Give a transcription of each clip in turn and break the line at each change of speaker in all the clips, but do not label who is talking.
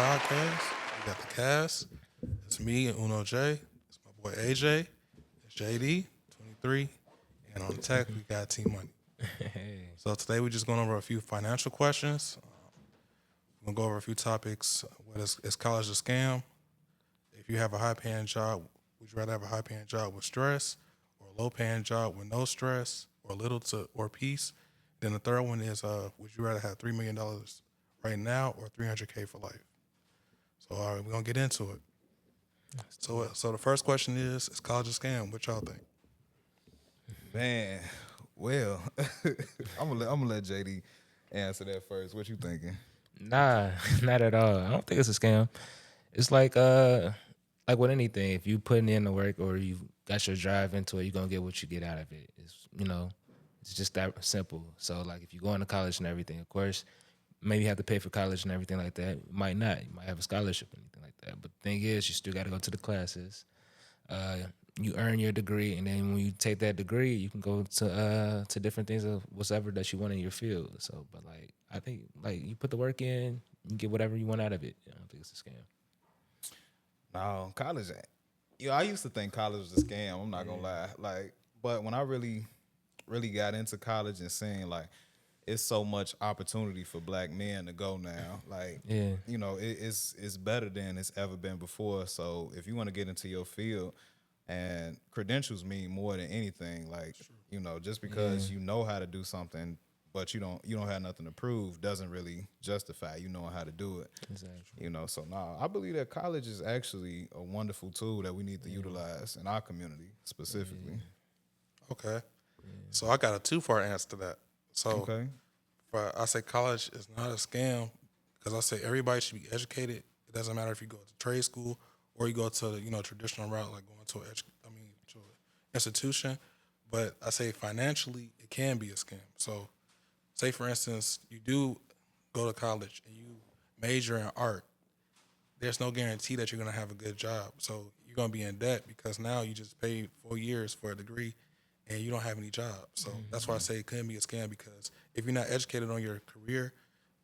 podcast. We got the cast. It's me and Uno J. It's my boy AJ. It's JD, 23. And on the tech, we got T Money.
Hey.
So today we're just going over a few financial questions. We're going to go over a few topics. What is college a scam? If you have a high paying job, would you rather have a high paying job with stress or a low paying job with no stress or little to or peace? Then the third one is would you rather have $3 million right now or 300K for life? So all right, we're gonna get into it. So the first question is college a scam? What y'all think?
Man, well, I'm gonna let JD answer that first. What you thinking?
Nah, not at all. I don't think it's a scam. It's like with anything, if you putting in the work or you got your drive into it, you're gonna get what you get out of it. It's just that simple. So like if you go into college and everything, of course, maybe you have to pay for college and everything like that. You might not. You might have a scholarship or anything like that. But the thing is, you still got to go to the classes. Uh, you earn your degree, and then when you take that degree, you can go to different things of whatever that you want in your field. So, but like I think like you put the work in, you get whatever you want out of it. I don't think it's a scam.
No, college. I used to think college was a scam. I'm not gonna lie. But when I really got into college and seeing it's so much opportunity for black men to go now.
Yeah.
It's better than it's ever been before. So if you want to get into your field, and credentials mean more than anything. Just because you know how to do something, but you don't have nothing to prove, doesn't really justify you knowing how to do it.
Exactly.
So I believe that college is actually a wonderful tool that we need to utilize in our community specifically.
Okay. So I got a two-part answer to that. So
Okay.
I say college is not a scam because I say everybody should be educated. It doesn't matter if you go to trade school or you go to traditional route like going to to an institution. But I say financially it can be a scam. So say for instance you do go to college and you major in art. There's no guarantee that you're gonna have a good job. So you're gonna be in debt because now you just paid 4 years for a degree and you don't have any job. So that's why I say it couldn't be a scam because if you're not educated on your career,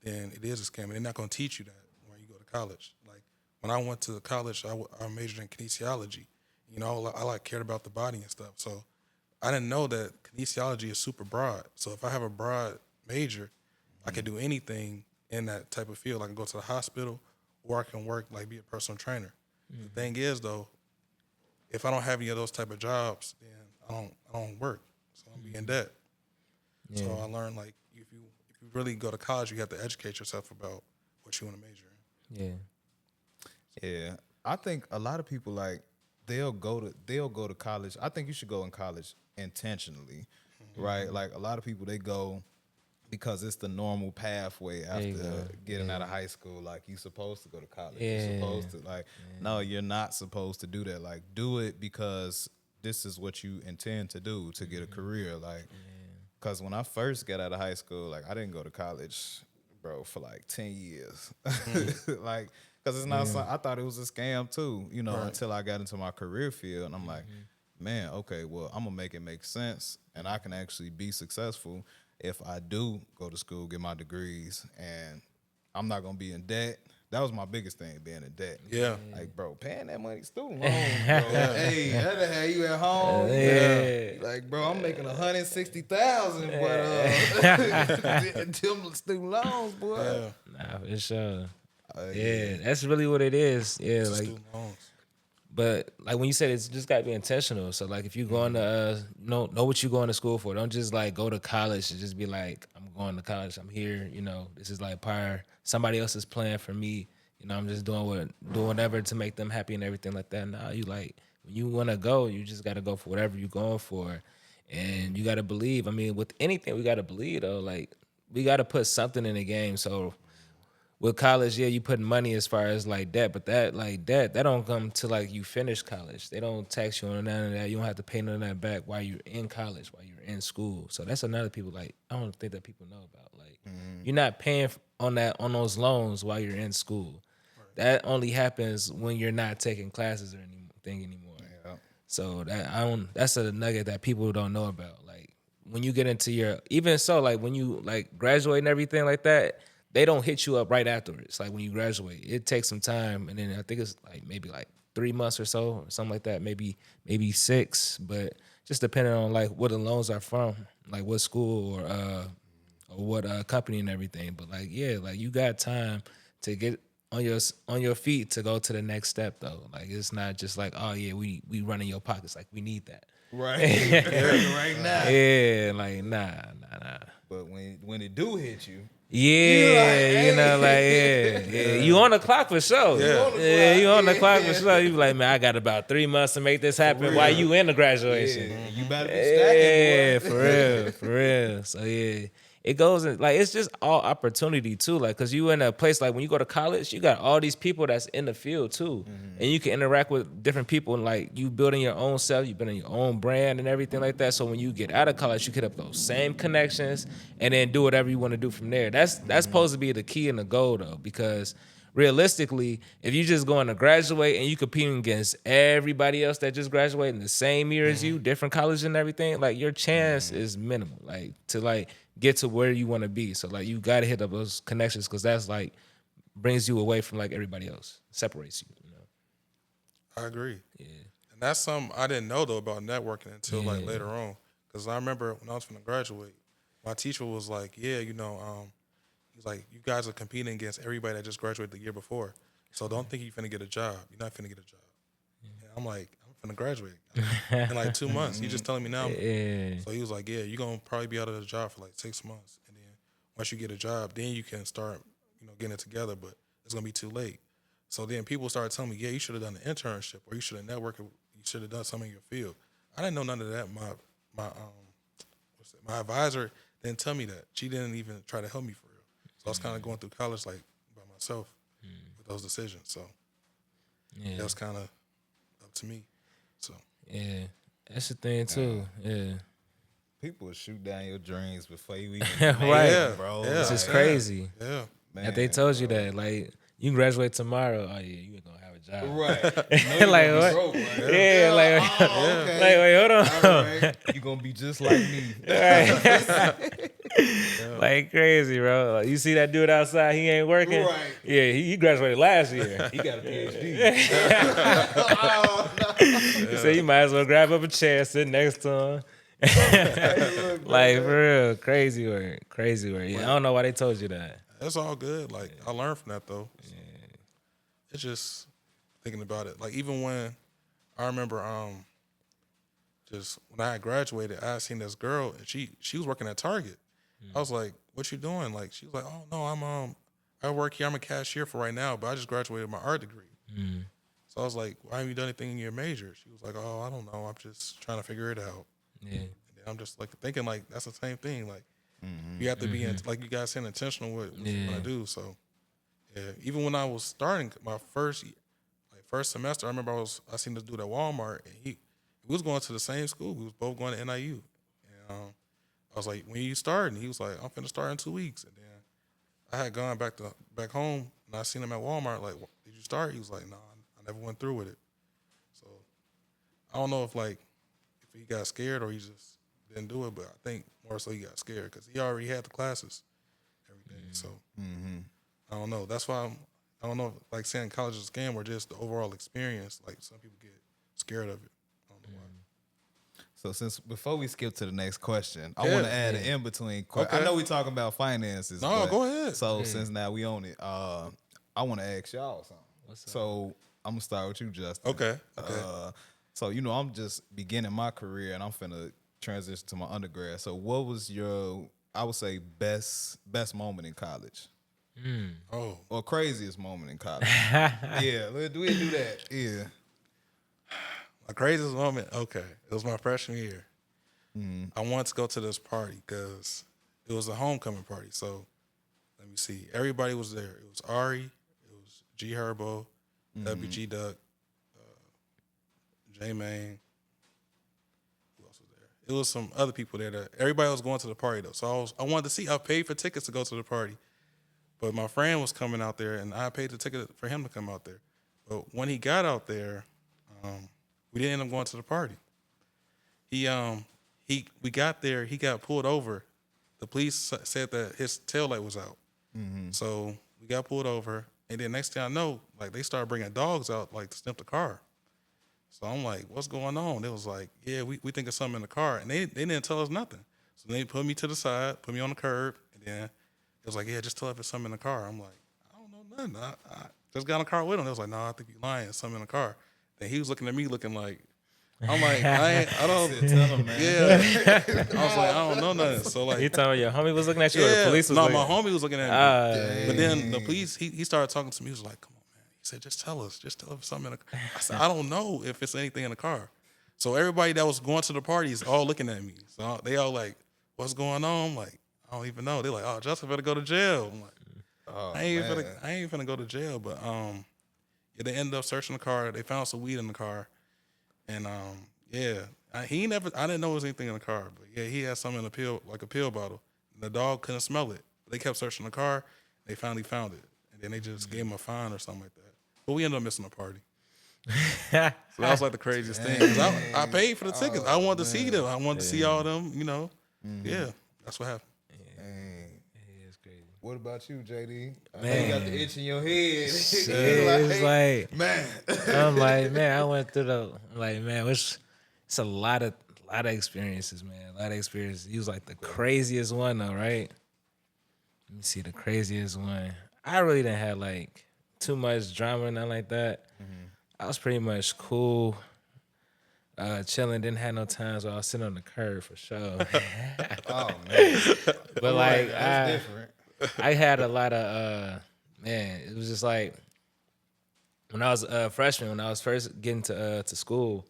then it is a scam. And they're not going to teach you that when you go to college. Like when I went to college, I majored in kinesiology. I like cared about the body and stuff. So I didn't know that kinesiology is super broad. So if I have a broad major, I can do anything in that type of field. I can go to the hospital or I can work like be a personal trainer. The thing is though, if I don't have any of those type of jobs, then I don't work, so I'm be in debt.
Yeah.
So I learned like if you really go to college, you have to educate yourself about what you want to major in.
Yeah.
Yeah, I think a lot of people they'll go to college. I think you should go in college intentionally, right? Like a lot of people they go because it's the normal pathway
There you
after
go.
getting out of high school. Like you're supposed to go to college.
Yeah.
You're supposed to no, you're not supposed to do that. Like do it because this is what you intend to do to get a career. Cause when I first got out of high school, I didn't go to college, bro, for 10 years. Cause it's not I thought it was a scam too,
Right.
until I got into my career field. And I'm like, man, okay, well, I'm gonna make it make sense and I can actually be successful if I do go to school, get my degrees, and I'm not gonna be in debt. That was my biggest thing, being in debt.
Yeah.
Like, bro, paying that money, student loans, bro. Hey, that'll have you at home.
Yeah.
Like, bro, I'm making 160,000, but them student loans, boy.
Yeah.
Nah, for sure.
Yeah.
Yeah, that's really what it is. Yeah,
It's
like,
student loans.
but like when you said it's just gotta be intentional. So like if you going to know what you going to school for. Don't just like go to college and just be like, I'm going to college. I'm here. This is like prior somebody else's plan for me. I'm just doing whatever to make them happy and everything like that. Nah, you like when you want to go, you just gotta go for whatever you're going for, and you gotta believe. I mean, with anything, we gotta believe though. Like we gotta put something in the game. So with college, yeah, you putting money as far as like debt, but that don't come to like you finish college. They don't tax you on none of that. You don't have to pay none of that back while you're in college, while you're in school. So that's another people like I don't think that people know about. Like you're not paying on those loans while you're in school. That only happens when you're not taking classes or anything anymore.
Yeah.
So that's a nugget that people don't know about. Like when you get into your even so like when you like graduate and everything like that, they don't hit you up right afterwards. Like when you graduate, it takes some time, and then I think it's like maybe like 3 months or so, or something like that. Maybe 6, but just depending on like what the loans are from, like what school or what company and everything. But like yeah, like you got time to get on your feet to go to the next step though. Like it's not just like oh yeah we running your pockets. Like we need that.
Right. Right now.
Yeah, like nah.
But when it do hit you,
Yeah, you know, like yeah. You on the clock for sure.
Yeah.
You on the clock for sure. You be like, man, I got about 3 months to make this happen. While you in the graduation?
you better be stacking.
Yeah,
boy.
for real. So yeah, it goes in like it's just all opportunity too. Like, cause you in a place like when you go to college, you got all these people that's in the field too, and you can interact with different people. And like you building your own self, you building your own brand and everything like that. So when you get out of college, you get up those same connections and then do whatever you want to do from there. That's supposed to be the key and the goal though, because realistically, if you just going to graduate and you competing against everybody else that just graduated in the same year as you, different colleges and everything, like your chance is minimal, like to like get to where you want to be. So like you got to hit up those connections because that's like brings you away from like everybody else, separates you. You know?
I agree.
Yeah.
And that's something I didn't know though about networking until like later on. Because I remember when I was going to graduate, my teacher was like, "Yeah, you know, he's like, you guys are competing against everybody that just graduated the year before. So don't think you're finna get a job. You're not finna get a job." And I'm like, I'm finna graduate in like 2 months. He's just telling me now.
Yeah.
So he was like, yeah, you're gonna probably be out of the job for like 6 months, and then once you get a job, then you can start, you know, getting it together. But it's gonna be too late. So then people started telling me, yeah, you should have done an internship, or you should have networked, you should have done something in your field. I didn't know none of that. My advisor didn't tell me that. She didn't even try to help me for real. So I was kind of going through college like by myself with those decisions. So
Yeah.
that was kind of up to me. So
Yeah. That's the thing too. Yeah.
People will shoot down your dreams before you even
Right.
make
Yeah.
them, bro.
Yeah.
It's just
Like,
crazy.
yeah,
man,
If they told you that, like, you can graduate tomorrow, oh yeah, you ain't gonna have a job.
right.
Like what?
Broke, right?
Yeah, like,
Oh, okay.
like wait, hold on.
All right. You gonna be just like me.
Like crazy, bro. Like, you see that dude outside? He ain't working.
Right.
Yeah, he graduated last year.
He got a PhD.
He said you might as well grab up a chair, sit next to him. Like for real, crazy work. Yeah, I don't know why they told you that.
that's all good. Like I learned from that though. So it's just thinking about it. Like even when I remember, just when I had graduated, I had seen this girl and she was working at Target. I was like, "What you doing?" Like she was like, "Oh no, I work here. I'm a cashier for right now, but I just graduated my art degree." So I was like, "Why haven't you done anything in your major?" She was like, "Oh, I don't know. I'm just trying to figure it out."
Yeah.
And then I'm just like thinking like that's the same thing. Like you have to be like you guys saying intentional with what you're gonna do. So yeah, even when I was starting my first semester, I remember I seen this dude at Walmart and we was going to the same school. We was both going to NIU. And I was like, "When you starting?" He was like, "I'm finna start in 2 weeks." And then I had gone back home and I seen him at Walmart. Like, "Did you start?" He was like, "No, I never went through with it." So I don't know if he got scared or he just didn't do it, but I think more so he got scared because he already had the classes, everything. So I don't know. That's why I don't know if, like saying college is a scam or just the overall experience. Like some people get scared of it. I don't know why.
So before we skip to the next question, I
Yeah.
want to add an in between question.
Okay.
I know we talking about finances.
No,
but-
go ahead.
So since now we own it, I want to ask y'all something.
What's up?
So I'm gonna start with you, Justin.
Okay.
So I'm just beginning my career and I'm finna transition to my undergrad. So what was your, I would say, best moment in college?
Oh,
Or craziest moment in college? Yeah, we'll do that. Yeah.
my craziest moment. Okay, it was my freshman year. I wanted to go to this party because it was a homecoming party. So let me see. Everybody was there. It was Ari. It was G Herbo, WG Duck, J Main. Who else was there? It was some other people there. Everybody was going to the party though. So I wanted to see. I paid for tickets to go to the party, but my friend was coming out there, and I paid the ticket for him to come out there. But when he got out there, we didn't end up going to the party. We got there. He got pulled over. The police said that his taillight was out. So we got pulled over, and then next thing I know, like they started bringing dogs out like to sniff the car. So I'm like, what's going on? They was like, yeah, we think it's something in the car, and they didn't tell us nothing. So they put me to the side, put me on the curb, and then it was like, yeah, just tell if it's something in the car. I'm like, I don't know nothing. I just got in the car with him. They was like, no, I think you lying. It's something in the car. Then he was looking at me, looking like, I'm like, I don't.
Tell him, man.
Yeah, I was like, I don't know nothing. So like,
You telling me your homie was looking at you, or the police was
no,
looking?
my homie was looking at me. But then the police, he started talking to me. He was like, come on, man. He said, just tell us if it's something in the car. I said, I don't know if it's anything in the car. So everybody that was going to the parties all looking at me. So they all like, what's going on? I'm like, I don't even know. They're like, oh, Justin better go to jail. I'm like, I ain't finna go to jail. But yeah, they ended up searching the car. They found some weed in the car. And yeah, I didn't know it was anything in the car, but yeah, he had something in a pill bottle. And the dog couldn't smell it. They kept searching the car. They finally found it, and then they just gave him a fine or something like that. But we ended up missing the party. So that was like the craziest thing. 'Cause I paid for the tickets. I wanted to see them. I wanted to see all them. You know, yeah, that's what happened.
It's crazy.
What about you, JD? I know
Man.
you got the itch in your head.
It's like,
man.
I'm like, man, I went through man, it's a lot of experiences, man. A lot of experiences. He was like the craziest one though, right? Let me see the craziest one. I really didn't have like too much drama or nothing like that. I was pretty much cool, chilling. Didn't have no times where I was sitting on the curb for sure.
Oh man.
But like,
That's different.
I had a lot of man. It was just like when I was a freshman, when I was first getting to school.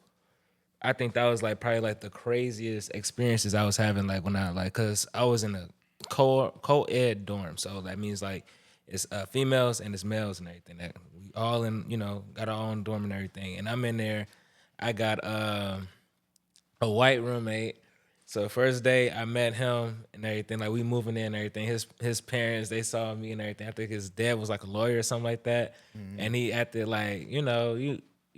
I think that was like probably like the craziest experiences I was having. Like when cause I was in a co-ed dorm, so that means like it's females and it's males and everything. That we all in, got our own dorm and everything. And I'm in there. I got a white roommate. So first day I met him and everything, like we moving in and everything. His parents, they saw me and everything. I think his dad was like a lawyer or something like that. And he acted like, you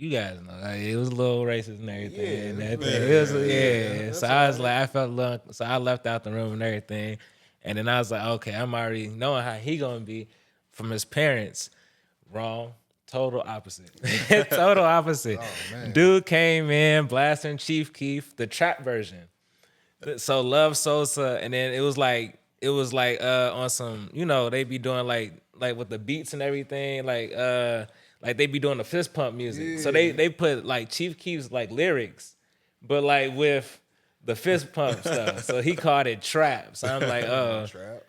guys know, like, it was a little racist and everything. So I was like, I felt a little, so I left out the room and everything. And then I was like, okay, I'm already knowing how he gonna be from his parents. Wrong. Total opposite. Total opposite.
Oh, man.
Dude came in blasting Chief Keef, the trap version. So Love Sosa, and then it was like on some, they be doing like with the beats and everything, like they be doing the fist pump music. Yeah. So they put like Chief Keef's like lyrics, but like with the fist pump stuff. So he called it trap. So I'm like, oh.
Trap.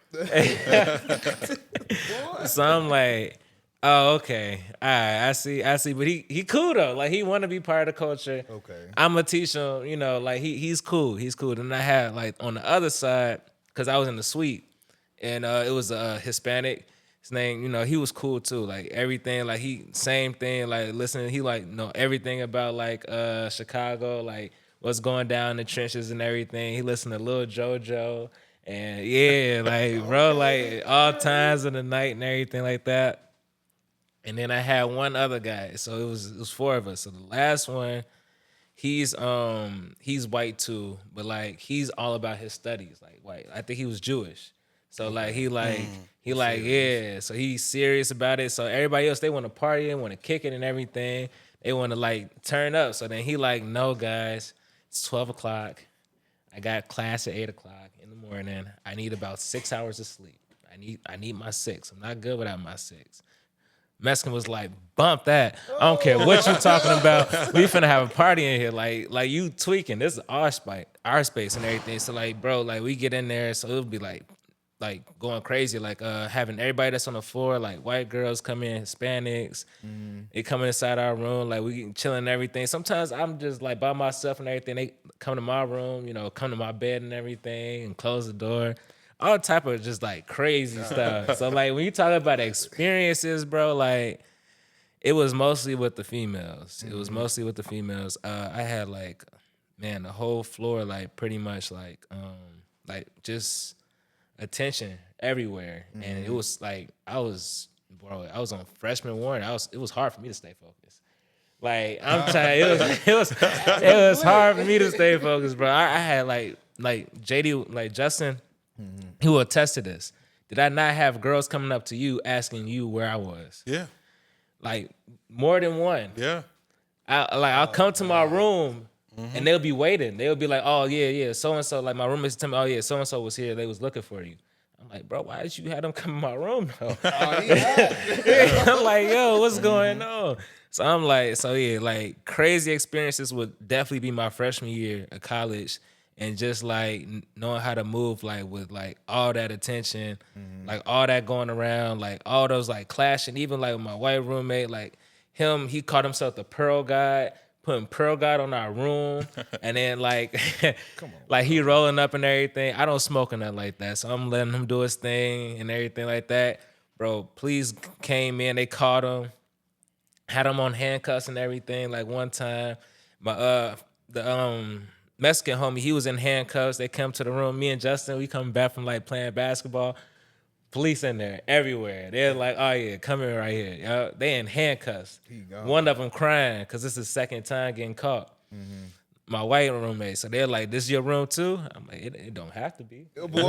So I'm like, oh, okay. All right, I see. But he cool though. Like he want to be part of the culture.
Okay.
I'm gonna teach him, like he's cool. He's cool. And I had like on the other side, cause I was in the suite, and it was a Hispanic. His name, he was cool too. Like everything, like same thing. Like listening, he like know everything about like Chicago, like what's going down in the trenches and everything. He listened to Lil JoJo, and yeah, like bro, like all times of the night and everything like that. And then I had one other guy, so it was 4 of us. So the last one, he's white too, but like he's all about his studies, like white. I think he was Jewish, so like yeah. So he's serious about it. So everybody else, they want to party and want to kick it and everything. They want to like turn up. So then he like, no guys, it's 12 o'clock. I got class at 8 o'clock in the morning. I need about 6 hours of sleep. I need my 6. I'm not good without my 6. Mexican was like, bump that. I don't care what you talking about. We finna have a party in here. Like you tweaking. This is our space and everything. So like, bro, like we get in there, so it'll be like going crazy. Like having everybody that's on the floor, like white girls come in, Hispanics, they come inside our room, like we chilling and everything. Sometimes I'm just like by myself and everything. They come to my room, come to my bed and everything, and close the door. All type of just like crazy stuff. So like when you talk about experiences, bro, like it was mostly with the females. It was mostly with the females. I had like, man, the whole floor like pretty much like just attention everywhere. And it was like I was on freshman warrant. It was hard for me to stay focused. Like I'm trying. It was hard for me to stay focused, bro. I had like JD, like Justin. He will attest to this. did I not have girls coming up to you asking you where I was?
Yeah.
Like more than one.
Yeah.
I'll come to my room and they'll be waiting. They'll be like, oh yeah, so and so. Like my roommates tell me, oh yeah, so and so was here. They was looking for you. I'm like, bro, why did you have them come in my room though? I'm like, yo, what's going on? So I'm like, so yeah, like crazy experiences would definitely be my freshman year of college, and just like knowing how to move like with like all that attention, like all that going around, like all those like clashing, even like with my white roommate, like he called himself the Pearl God, putting Pearl God on our room, and then like, like he rolling up and everything. I don't smoke or nothing like that, so I'm letting him do his thing and everything like that. Bro, police came in, they caught him, had him on handcuffs and everything. Like one time, the Mexican homie, he was in handcuffs. They come to the room. Me and Justin, we coming back from like playing basketball. Police in there everywhere. They're like, oh yeah, come here right here. Yo, they in handcuffs. One of them crying because this is his second time getting caught. My white roommate. So they're like, this is your room too? I'm like, it don't have to be.
Boy,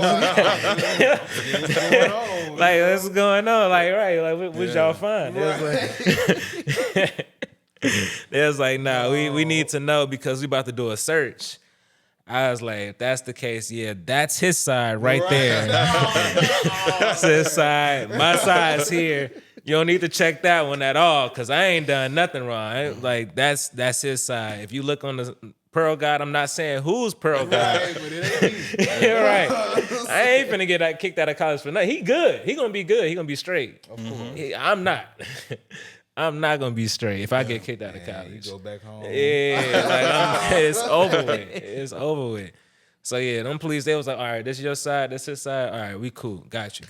Like, what's going on? Like, right, like, what y'all find? They was like, nah, we need to know because we about to do a search. I was like, if that's the case, yeah, that's his side right there. That's his side. My side's here. You don't need to check that one at all because I ain't done nothing wrong. Like, that's his side. If you look on the Pearl God, I'm not saying who's Pearl God.
right, but it ain't.
Right. I ain't finna get kicked out of college for nothing. He good. He gonna be good. He gonna be straight. Of course. I'm not. I'm not gonna be straight if I get kicked out of
You
college.
go back home.
Yeah, like it's over with. It's over with. So yeah, them police, they was like, all right, this is your side, this his side. All right, we cool. Got you.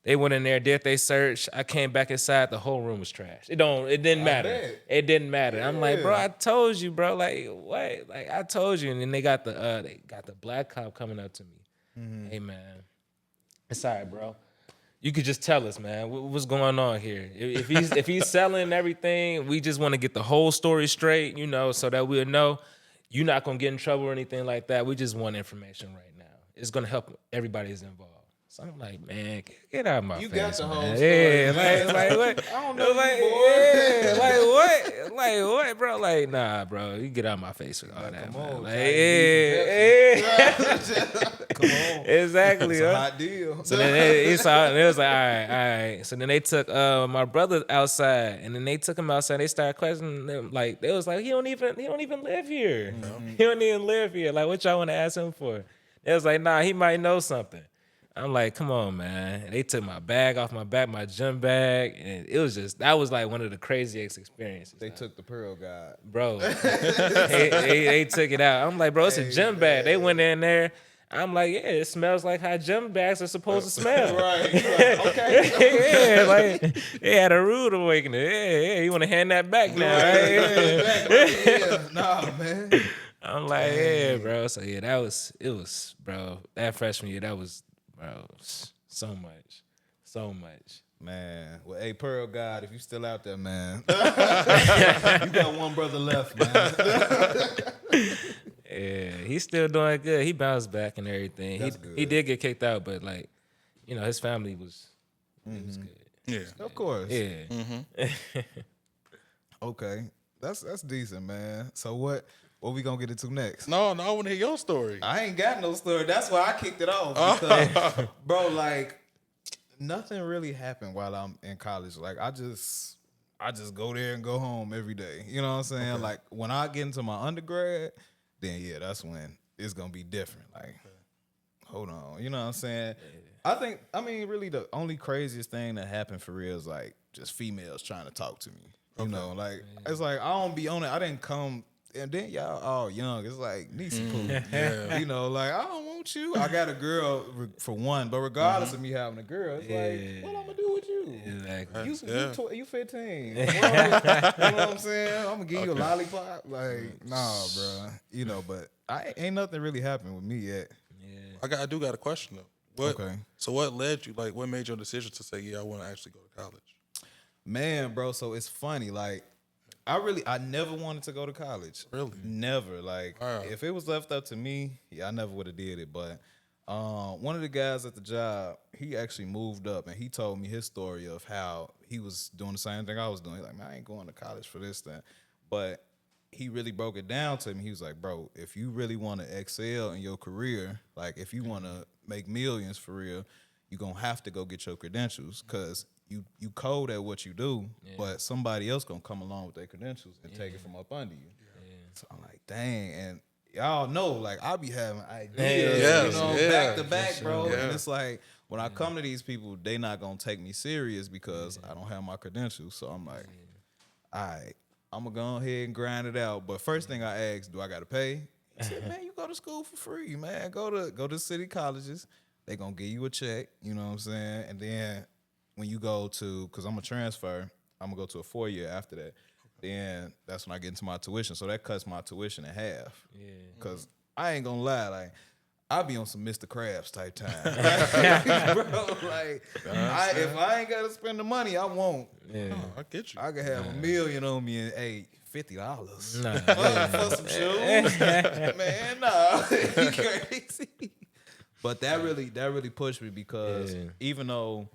They went in there, did they search. I came back inside, the whole room was trash. It didn't matter.
bet.
It didn't matter. I'm like, bro,
Yeah.
I told you, bro. Like, what? Like, I told you. And then they got the black cop coming up to me. Hey man, it's all right, bro. You could just tell us, man, what's going on here. If he's selling everything, we just want to get the whole story straight, so that we'll know you're not gonna get in trouble or anything like that. We just want information right now. It's gonna help everybody who's involved. So I'm like, man, get out of my
You
face,
got the whole
man.
story,
Yeah,
man.
like what?
I don't know you,
like,
boy.
yeah, like what? Like what, bro? Like, nah, bro. You get out of my face with all that,
come
man.
on,
Like,
Chinese
yeah.
Come on.
Exactly.
It's a
huh?
hot deal.
So then it was like, all right. So then they took my brother outside, and then they took him outside. They started questioning him. Like, they was like, he don't even live here. He don't even live here. Like, what y'all want to ask him for? They was like, nah, he might know something. I'm like, come on, man. They took my bag off my back, my gym bag, and that was like one of the craziest experiences.
They took the Pearl God.
Bro, they took it out. I'm like, bro, it's a gym bag. They went in there. I'm like, yeah, it smells like how gym bags are supposed to smell.
Right. You like, okay.
Yeah, like they had a rude awakening. Yeah, you want to hand that back now, right?
Yeah. Nah, man.
I'm like, yeah, bro. So yeah, it was, bro. That freshman year, that was, bro, so much.
Man, well, hey, Pearl God, if you still out there, man, you got one brother left, man.
Yeah, he's still doing good. He bounced back and everything.
That's
He
good.
did get kicked out, but like, his family was good.
Yeah.
Of course.
Yeah.
Okay, that's decent, man. So what we gonna get into next?
No, I want to hear your story.
I ain't got no story. That's why I kicked it off. Because, bro, like, nothing really happened while I'm in college. Like, I just go there and go home every day. You know what I'm saying?
Okay.
Like, when I get into my undergrad, then yeah, that's when it's gonna be different. Like, hold on. You know what I'm saying? I mean, really the only craziest thing that happened for real is like just females trying to talk to me. You know, like it's like I don't be on it. I didn't come. And then y'all all young. It's like Niecy Poo.
Yeah.
You know, like, I don't want you. I got a girl for one, but regardless of me having a girl, it's like, what I'm going to do with you?
Exactly.
You 15. You know what I'm saying? I'm going to give you a lollipop. Like, nah, bro. But ain't nothing really happened with me yet.
I do got a question though.
Okay.
So what led you? Like, what made your decision to say, yeah, I want to actually go to college?
Man, bro, so it's funny. Like, I never wanted to go to college.
Really?
Never. Like,
Wow.
if it was left up to me, I never would have did it. But One of the guys at the job, he actually moved up and he told me his story of how he was doing the same thing I was doing. He's like, man, I ain't going to college for this thing. But he really broke it down to me. He was like, bro, if you really want to excel in your career, like if you want to make millions for real, you're going to have to go get your credentials because you code at what you do, but somebody else going to come along with their credentials and take it from up under you. So I'm like, dang. And y'all know, like, I be having ideas, back to back, bro.
Yeah.
And it's like, when I come to these people, they not going to take me serious because I don't have my credentials. So I'm like, all right, I'm going to go ahead and grind it out. But first thing I asked, do I got to pay? He said, man, you go to school for free, man. Go to city colleges. They going to give you a check, you know what I'm saying? And then when you go to, because I'm going to transfer, I'm going to go to a 4-year after that. Then that's when I get into my tuition. So that cuts my tuition in half. Yeah. Because I ain't going to lie, like, I be on some Mr. Krabs type time. Bro, like, if I ain't got to spend the money, I won't.
Yeah.
Oh, I get you.
I could have $1 million on me and, hey, $50
Nah,
for some shoes. Man, nah. You crazy. But that really pushed me because even though,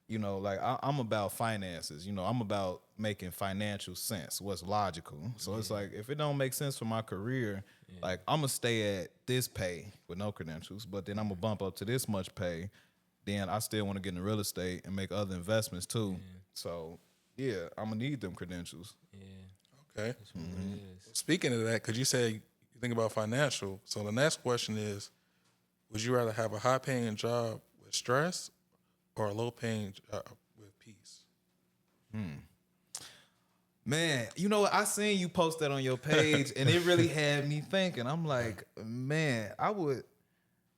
you know, like I'm about finances, you know, I'm about making financial sense, what's logical. So it's like, if it don't make sense for my career, like I'm gonna stay at this pay with no credentials, but then I'm gonna bump up to this much pay. Then I still want to get into real estate and make other investments too. So yeah, I'm gonna need them credentials.
Okay. Speaking of that, because you said you think about financial, so the next question is, would you rather have a high-paying job with stress or a low-paying job with peace?
Man, you know what? I seen you post that on your page, and it really had me thinking. I'm like, man, I would.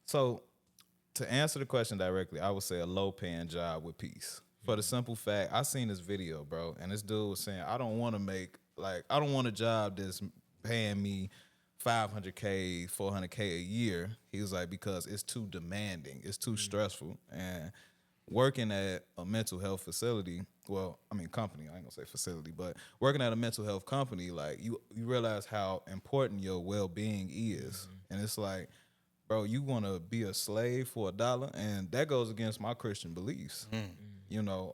So, to answer the question directly, I would say a low-paying job with peace. For the simple fact, I seen this video, bro, and this dude was saying, I don't want a job that's paying me $500K, $400K a year. He was like, because it's too demanding, it's too stressful, and working at a mental health facility, well, I mean company, I ain't gonna say facility, but working at a mental health company, like you realize how important your well-being is. And it's like, bro, you wanna be a slave for $1, and that goes against my Christian beliefs. You know,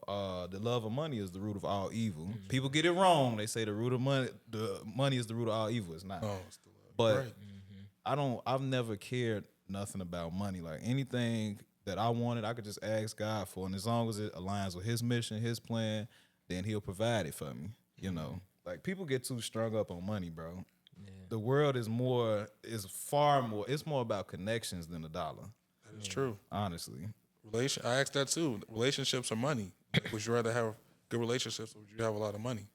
the love of money is the root of all evil. People get it wrong. They say the money is the root of all evil. It's not.
Oh, it's the love.
But I've never cared nothing about money. Like anything that I wanted, I could just ask God for, and as long as it aligns with His mission, His plan, then He'll provide it for me. You know, like people get too strung up on money, bro. The world is far more. It's more about connections than $1.
That is true.
Honestly.
I asked that too. Relationships are money. Would you rather have good relationships or would you have a lot of money?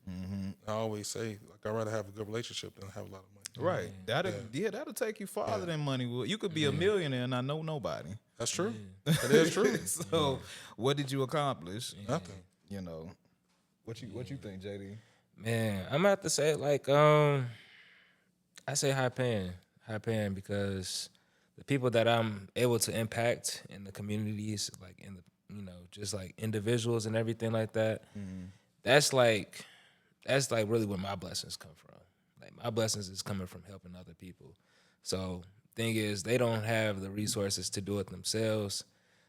I always say, like, I'd rather have a good relationship than have a lot of money.
Right. That'll take you farther than money will. You could be a millionaire and not know nobody.
That's true. That is true.
So what did you accomplish?
Nothing.
You know. What you think, JD?
Man, I'm gonna have to say like I say high paying because the people that I'm able to impact in the communities, like in the just like individuals and everything like that, that's like really where my blessings come from. Like my blessings is coming from helping other people. So thing is, they don't have the resources to do it themselves.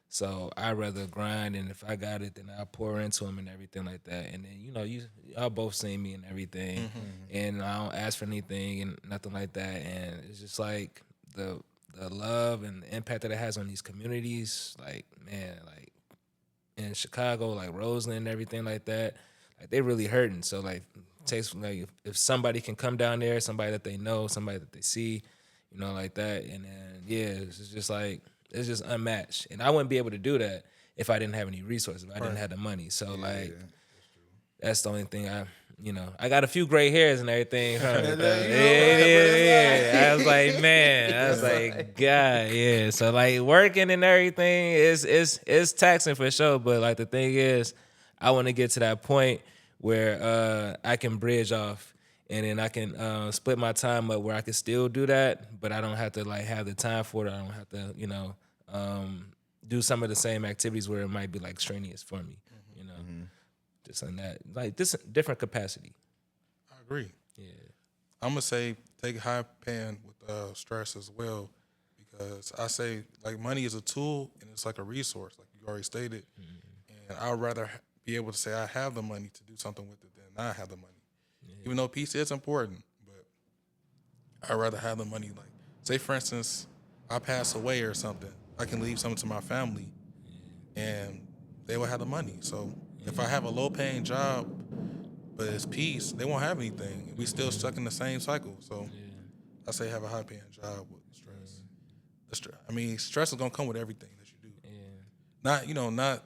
So I rather grind, and if I got it, then I'll pour into them and everything like that. And then y'all both seen me and everything, and I don't ask for anything and nothing like that. And it's just like the love and the impact that it has on these communities. Like man, like in Chicago, like Roseland and everything like that, like they really hurting. So like takes like if somebody can come down there, somebody that they know, somebody that they see, like that, and then it's just like. It's just unmatched. And I wouldn't be able to do that if I didn't have any resources, if I didn't have the money. So, that's the only thing I got a few gray hairs and everything. I was like, God, So, like, working and everything is taxing for sure. But, like, the thing is, I want to get to that point where I can bridge off. And then I can split my time up where I can still do that, but I don't have to like have the time for it. I don't have to, do some of the same activities where it might be like strenuous for me, just in that like this different capacity.
I agree.
Yeah,
I'm gonna say take high paying with stress as well, because I say like money is a tool and it's like a resource, like you already stated. And I'd rather be able to say I have the money to do something with it than not have the money. Even though peace is important, but I'd rather have the money. Like, say for instance, I pass away or something, I can leave something to my family, and they will have the money. So if I have a low paying job, but it's peace, they won't have anything. We still stuck in the same cycle. So I say have a high paying job with stress. I mean, stress is gonna come with everything that you do. Not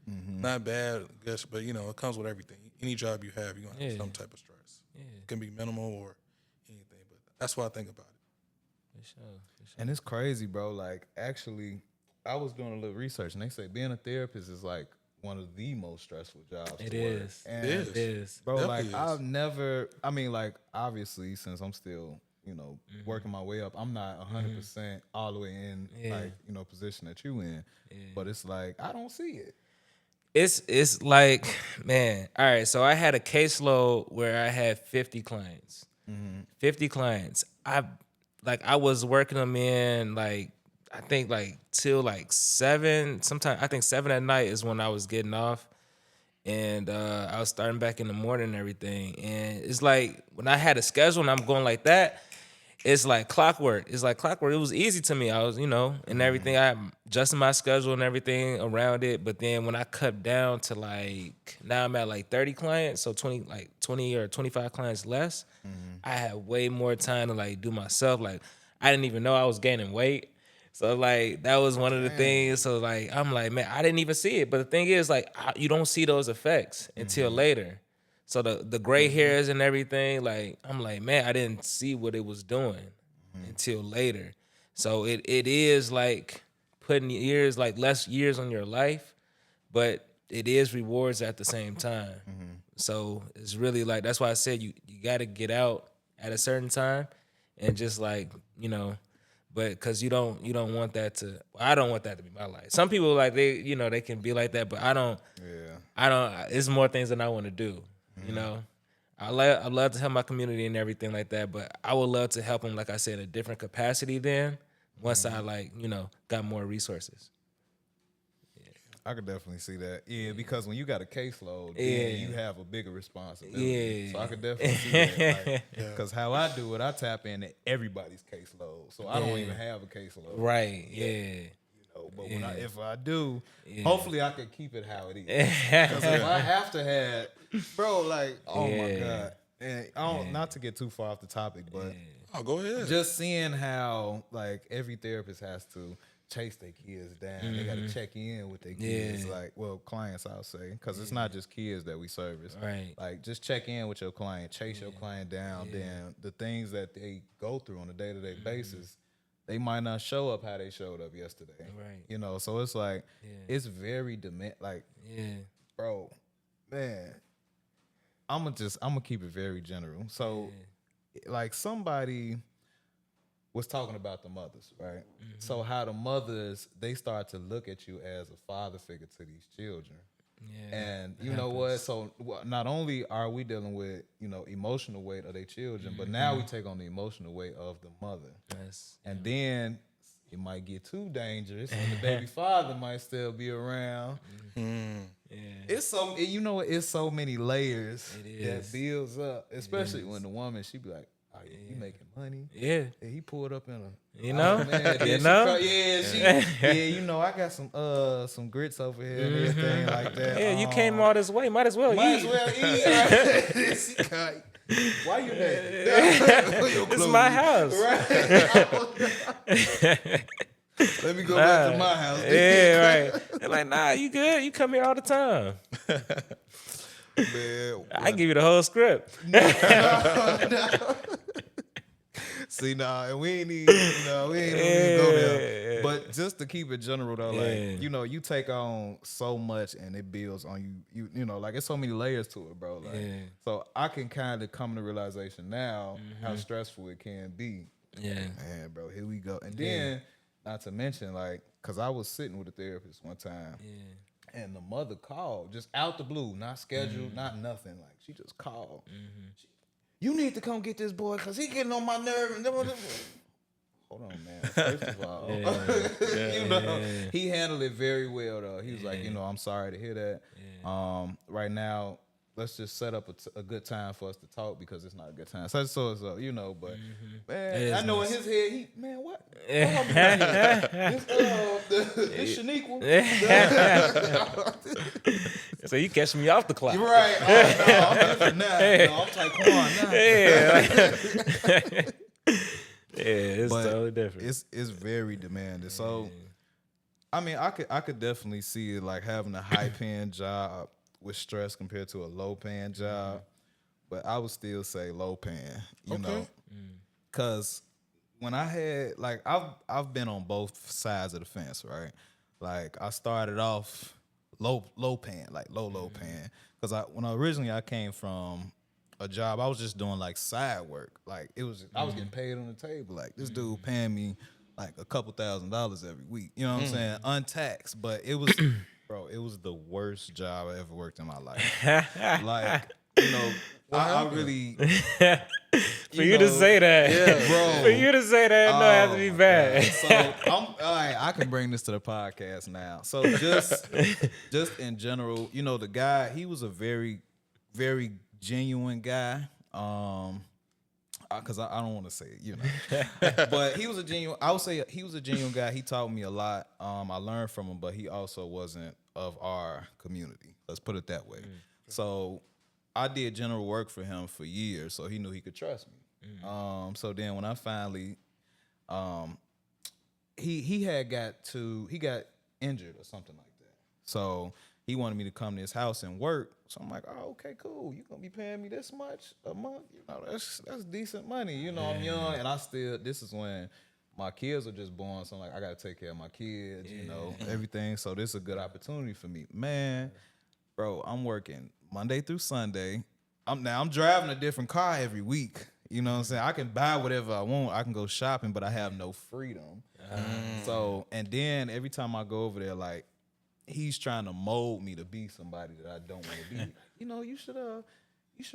not bad, I guess, but it comes with everything. Any job you have, you're gonna have some type of stress. It can be minimal or anything, but that's what I think about it.
For sure.
And it's crazy, bro. Like, actually, I was doing a little research, and they say being a therapist is like one of the most stressful jobs.
It
to work.
is.
And
It
It is.
bro,
Definitely
like
is.
I've never. I mean, like obviously, since I'm still, working my way up, I'm not 100% all the way in, like position that you in. But it's like I don't see it.
It's like, man, all right, so I had a caseload where I had 50 clients. 50 clients. I was working them in like I think like till like 7, sometimes I think 7 at night is when I was getting off. And I was starting back in the morning and everything. And it's like when I had a schedule and I'm going like that, it's like clockwork. It's like clockwork. It was easy to me. I was, and everything. I adjusted my schedule and everything around it. But then when I cut down to like, now I'm at like 30 clients, so 20 or 25 clients less, I had way more time to like do myself. Like I didn't even know I was gaining weight. So like that was one of the things. So like I'm like, man, I didn't even see it. But the thing is, like, you don't see those effects until later. So the gray hairs and everything, like I'm like, man, I didn't see what it was doing until later. So it is like putting like less years on your life, but it is rewards at the same time. So it's really like that's why I said you got to get out at a certain time and just like but because you don't want that to. I don't want that to be my life. Some people like they can be like that, but I don't.
Yeah.
I don't. It's more things than I want to do. I love to help my community and everything like that, but I would love to help them, like I said, in a different capacity. Then once I got more resources.
I could definitely see that. Yeah, because when you got a caseload, then you have a bigger responsibility.
Yeah.
So I could definitely see that. Because how I do it, I tap into everybody's caseload. So I don't even have a caseload.
Right. Yeah.
But if I do, hopefully I can keep it how it is. Because if I have to have, bro, like, oh my God. And I don't, not to get too far off the topic, but
Oh, go ahead.
just seeing how like every therapist has to chase their kids down. They got to check in with their kids, like, well, clients, I'll say, because it's not just kids that we service.
Right.
Like, just check in with your client, chase your client down. Then the things that they go through on a day-to-day basis, they might not show up how they showed up yesterday.
Right.
So it's like it's very like, bro, man. I'm gonna keep it very general. So, like somebody was talking about the mothers, right? So how the mothers, they start to look at you as a father figure to these children.
Yeah.
And you know what? So not only are we dealing with, emotional weight of their children, but now we take on the emotional weight of the mother.
Yes.
And then it might get too dangerous and the baby father might still be around. It's it's so many layers that builds up, especially when the woman, she be like, oh, yeah, you making money?
Yeah.
Yeah, he pulled up in a,
You know?
I got some grits over here and everything like that.
Yeah, you came all this way. Might as well
Might
eat.
as well eat. Why you naked?
It's my house.
Let me go back to my house.
Yeah, right. They're like, nah, you good? You come here all the time.
Man,
I give you the whole script.
see, and we ain't even, go there. But just to keep it general though, like, you take on so much and it builds on you. Like it's so many layers to it, bro. Like, so I can kind of come to realization now how stressful it can be.
Yeah.
Man, bro, here we go. And then, not to mention, like, cause I was sitting with a therapist one time. And the mother called just out the blue, not scheduled, not nothing. Like she just called. You need to come get this boy because he getting on my nerve. Hold on, man. First of all, you know, he handled it very well though. He was like, you know, I'm sorry to hear that. Right now, let's just set up a good time for us to talk because it's not a good time. So, you know, but man, I know in his head, what? This Shaniqua.
So you catch me off the clock.
You're right. Oh, no, I'm different now. No, I'm Taekwon now.
It's
But
totally different.
It's very demanding. So, I mean, I could definitely see it like having a high paying job with stress compared to a low paying job, but I would still say low paying. You know, because when I had like I've been on both sides of the fence, right? Like I started off low paying, like low paying, because when originally I came from a job, I was just doing like side work. Like it was, I was getting paid on the table. Like this dude paying me like a couple $1,000s every week. You know what I'm saying? Untaxed, but it was, bro, it was the worst job I ever worked in my life. Like, you know, I really.
For you to say that,
bro.
For you to say that, no, it has to be bad.
So all right, I can bring this to the podcast now. So just in general, you know, the guy, he was a very, very genuine guy. Because I don't want to say it, you know, but he was a genuine. I would say he was a genuine guy. He taught me a lot. I learned from him, but he also wasn't of our community. Let's put it that way. So I did general work for him for years, so he knew he could trust me. So then when I finally, he got injured or something like that. So he wanted me to come to his house and work. So I'm like, oh, okay, cool. You gonna be paying me this much a month? You know, that's decent money. You know, I'm young, and this is when my kids are just born. So I'm like, I gotta take care of my kids. You know, everything. So this is a good opportunity for me, man. Bro, I'm working Monday through Sunday. I'm driving a different car every week. You know what I'm saying? I can buy whatever I want. I can go shopping, but I have no freedom. So, and then every time I go over there, like, he's trying to mold me to be somebody that I don't want to be. You know, you should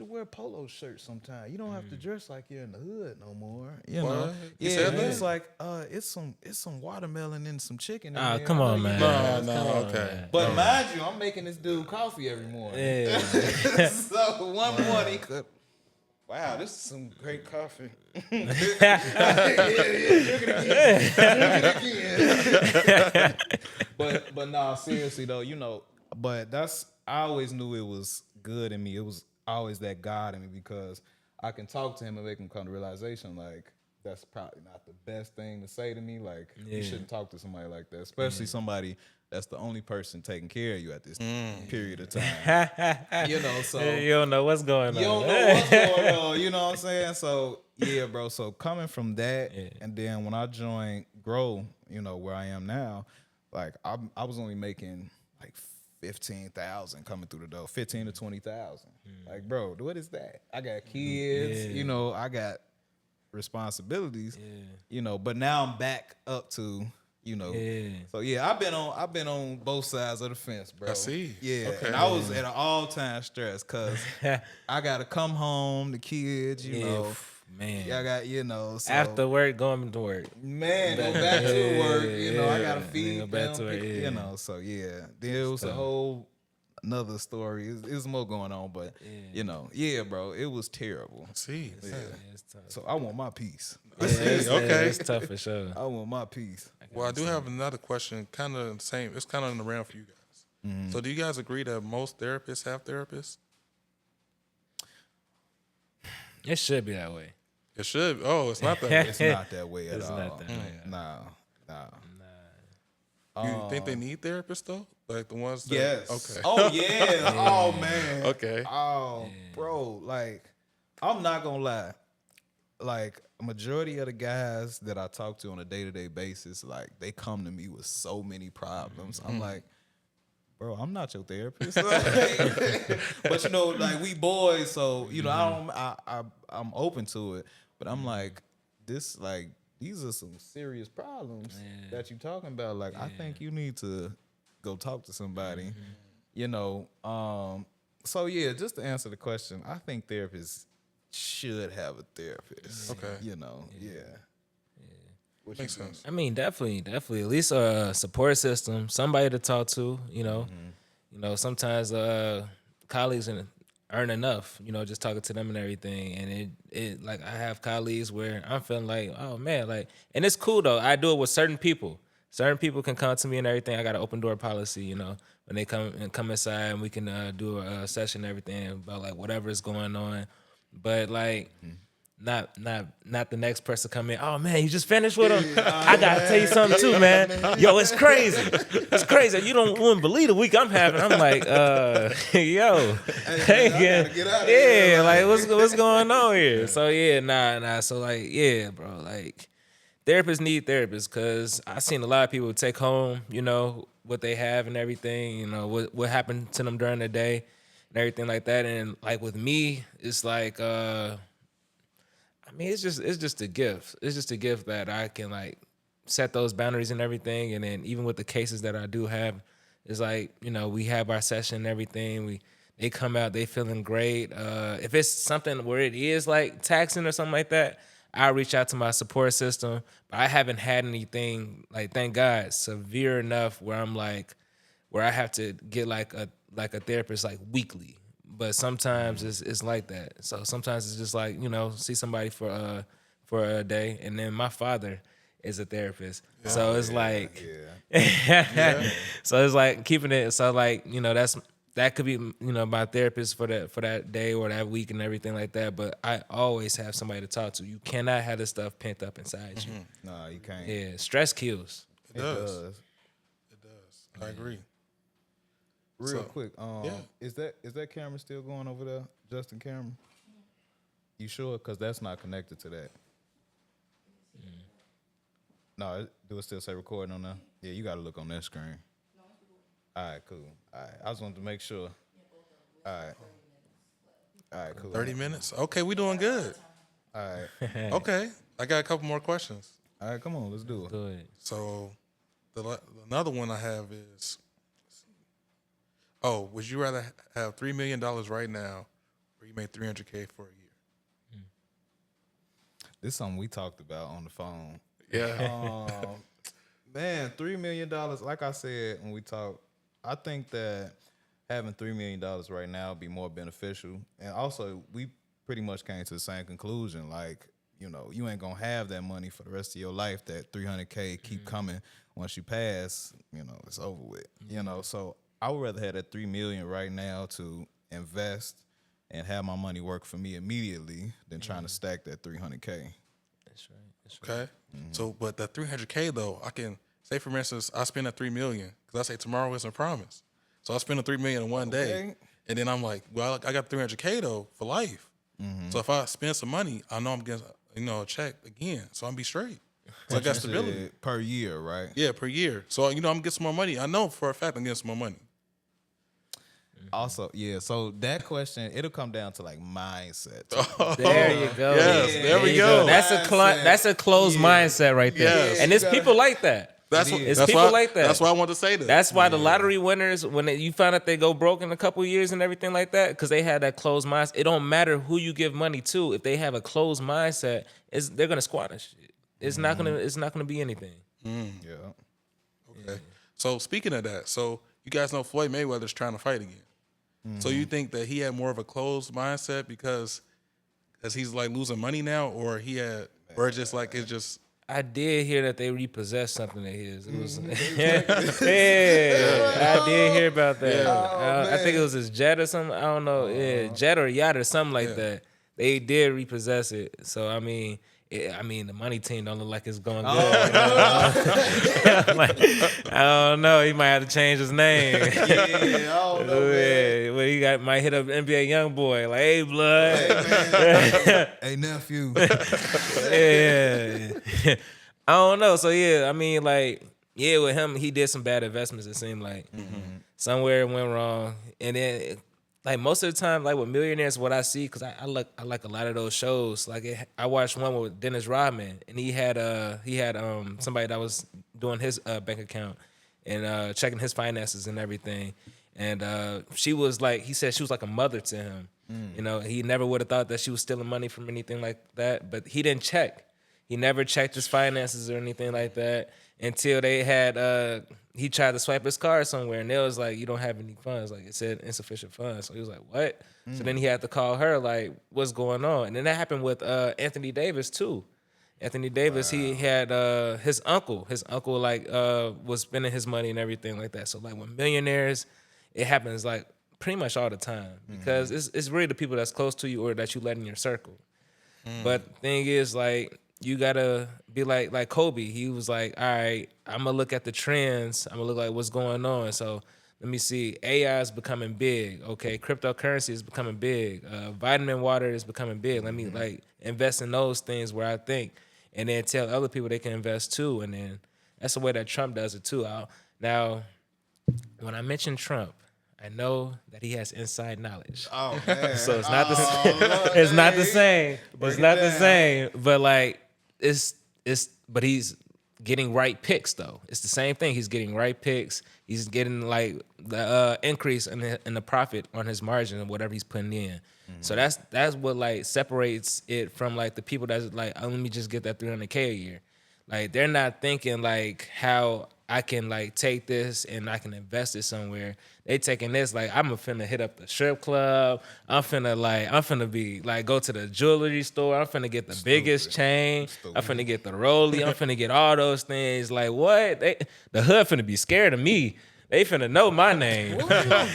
wear polo shirts sometime. You don't have to dress like you're in the hood no more. You know, it's like it's some watermelon and some chicken.
Oh, come on, man.
No, okay.
But mind you, I'm making this dude coffee every morning.
Yeah.
So one morning he could. Wow, this is some great coffee. Drink it again. But nah, seriously though, you know, but I always knew it was good in me. It was always that God in me because I can talk to him and make him come to realization like that's probably not the best thing to say to me. Like you shouldn't talk to somebody like that, especially somebody that's the only person taking care of you at this period of time. You know, so
you don't know what's going on.
you don't know what's going on. You know what I'm saying? So yeah, bro. So coming from that, and then when I joined Grow, you know where I am now, like I was only making like 15,000 coming through the door, 15 to 20,000. Like, bro, what is that? I got kids. You know, I got responsibilities. You know, but now I'm back up to. You know, so yeah, I've been on both sides of the fence, bro.
I see.
Yeah,
Okay.
and I was at an all-time stress because I gotta come home, the kids, you know,
man.
I got, you know, so,
After work, going to work.
man, go back to work. You know, I gotta feed
go back
them,
to it,
you know. So yeah, there was a whole another story. It's more going on, but you know, yeah, bro, it was terrible.
See.
It's tough.
So I want my peace.
Okay.
It's tough for sure.
I want my peace.
Well, I do have another question, kind of the same. It's kind of in the round for you guys. So, do you guys agree that most therapists have therapists?
It should be that way.
It should. Oh, it's not that way.
It's not that way at
It's
all.
not that way.
Nah.
You think they need therapists though? Like the ones that
Yes.
Okay.
Oh yeah. Oh man.
Okay.
Oh, bro. Like, I'm not gonna lie. Like, a majority of the guys that I talk to on a day-to-day basis, like, they come to me with so many problems. I'm like, bro, I'm not your therapist. But you know, like, we boys, so you know, I'm open to it. But I'm like, these are some serious problems that you're talking about. Like, I think you need to go talk to somebody. You know. So yeah, just to answer the question, I think therapists should have a therapist.
Okay.
You know, yeah. What
Makes
you think?
sense.
I mean, definitely. At least a support system, somebody to talk to. Sometimes colleagues earn enough. Just talking to them and everything. And it like I have colleagues where I'm feeling like, oh man, like, and it's cool though. I do it with certain people. Certain people can come to me and everything. I got an open door policy. When they come inside and we can do a session and everything about like whatever is going on. But like. Not the next person come in. Oh man, you just finished with him. I gotta tell you something too, man. Yo, it's crazy. It's crazy. You wouldn't believe the week I'm having. I'm like, yo, hey, yeah, like what's going on here? So yeah, nah. So like, yeah, bro, like therapists need therapists because I seen a lot of people take home, what they have and everything. What happened to them during the day and everything like that. And like with me, it's like. I mean, it's just a gift. It's just a gift that I can like set those boundaries and everything. And then even with the cases that I do have, it's like, we have our session and everything. They come out, they feeling great. If it's something where it is like taxing or something like that, I reach out to my support system. But I haven't had anything like, thank God, severe enough where I'm like, where I have to get like a therapist like weekly. But sometimes it's like that. So sometimes it's just like, see somebody for a day. And then my father is a therapist. So it's like so it's like keeping it so like, that could be, my therapist for that day or that week and everything like that. But I always have somebody to talk to. You cannot have this stuff pent up inside you.
Nah, you can't.
Yeah, stress kills.
It does. I agree.
Real quick,
yeah.
is that camera still going over there, Justin camera? You sure? Because that's not connected to that. No, do it still say recording on there? Yeah, you got to look on that screen. All right, cool. All right, I just wanted to make sure. All right, cool.
30 minutes? Okay, we doing good.
All right,
Okay, I got a couple more questions.
all right, come on, let's do it.
Good.
So another one I have is, would you rather have $3 million right now or you made $300K for a year?
This is something we talked about on the phone.
Yeah.
Man, $3 million. Like I said when we talked, I think that having $3 million right now would be more beneficial. And also, we pretty much came to the same conclusion. Like, you ain't gonna have that money for the rest of your life. That $300K keep coming. Once you pass, it's over with. So I would rather have that $3 million right now to invest and have my money work for me immediately than trying to stack that $300K.
That's right.
Okay. So, but the $300K though, I can say for instance, I spend that $3 million because I say tomorrow isn't promised. So I spend the $3 million in one day, and then I'm like, well, I got $300K though for life. So if I spend some money, I know I'm getting a check again, so I'm be straight. So I got stability
Per year, right?
Yeah, per year. So I'm getting some more money. I know for a fact I'm getting some more money.
Also, yeah. So that question, it'll come down to like mindset.
There you go.
Yes, there we
you
go.
That's a closed mindset right there.
Yes.
And it's people like that.
That's
It's
that's
people
why,
like that.
That's why I wanted to say that.
That's why the lottery winners, when you find out they go broke in a couple of years and everything like that, because they had that closed mindset. It don't matter who you give money to. If they have a closed mindset, they're gonna squat and shit. It's not gonna be anything.
Yeah.
Okay. So speaking of that, so you guys know Floyd Mayweather's trying to fight again. So you think that he had more of a closed mindset because he's like losing money now, or it's just.
I did hear that they repossessed something of his. It was, yeah, I did hear about that. I think it was his jet or something. I don't know, jet or yacht or something like that. They did repossess it. So I mean, the money team don't look like it's going good. Like, I don't know. He might have to change his name.
I don't know, man.
Well, might hit up NBA YoungBoy like, hey, blood.
Hey, nephew.
Yeah. I don't know. So yeah, I mean, like, yeah, with him, he did some bad investments. It seemed like somewhere it went wrong, and then like most of the time, like with millionaires, what I see, because I like a lot of those shows. Like I watched one with Dennis Rodman, and he had somebody that was doing his bank account and checking his finances and everything. And she was like, he said she was like a mother to him. He never would have thought that she was stealing money from anything like that. But he didn't check. He never checked his finances or anything like that until they had he tried to swipe his card somewhere and they was like, you don't have any funds. Like it said insufficient funds. So he was like, what? So then he had to call her like, what's going on? And then that happened with Anthony Davis too. Anthony Davis, he had his uncle. His uncle like was spending his money and everything like that. So like when millionaires, it happens like pretty much all the time because it's really the people that's close to you or that you let in your circle. But the thing is, like, you gotta be like Kobe. He was like, all right, I'm gonna look at the trends. I'm gonna look like what's going on. So let me see. AI is becoming big. Okay, cryptocurrency is becoming big. Vitamin water is becoming big. Let me like invest in those things where I think, and then tell other people they can invest too. And then that's the way that Trump does it too. Now, when I mention Trump, I know that he has inside knowledge.
Oh man.
So it's not the same. It's not the same. It's not the same. But like but he's getting right picks though. It's the same thing. He's getting right picks. He's getting like the increase in the profit on his margin and whatever he's putting in. So that's what like separates it from like the people that's like, oh, let me just get that $300K a year. Like they're not thinking like how I can like take this and I can invest it somewhere. They taking this like I'm finna hit up the strip club. I'm finna be like go to the jewelry store. I'm finna get the biggest chain. I'm finna get the rollie. I'm finna get all those things. Like what? The hood finna be scared of me. They finna know my name. Yeah,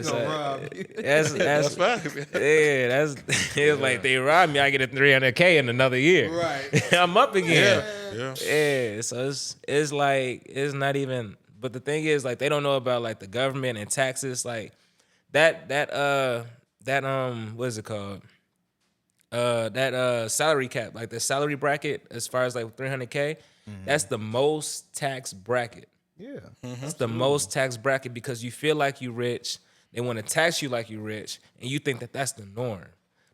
so that's
facts.
yeah, it's like they robbed me. I get a $300K in another year.
Right.
I'm up again.
Yeah.
Yeah, so it's like it's not even. But the thing is, like they don't know about like the government and taxes, like that what is it called? That salary cap, like the salary bracket, as far as like $300K, that's the most tax bracket.
Yeah.
It's the most tax bracket because you feel like you rich. They want to tax you like you rich, and you think that that's the norm.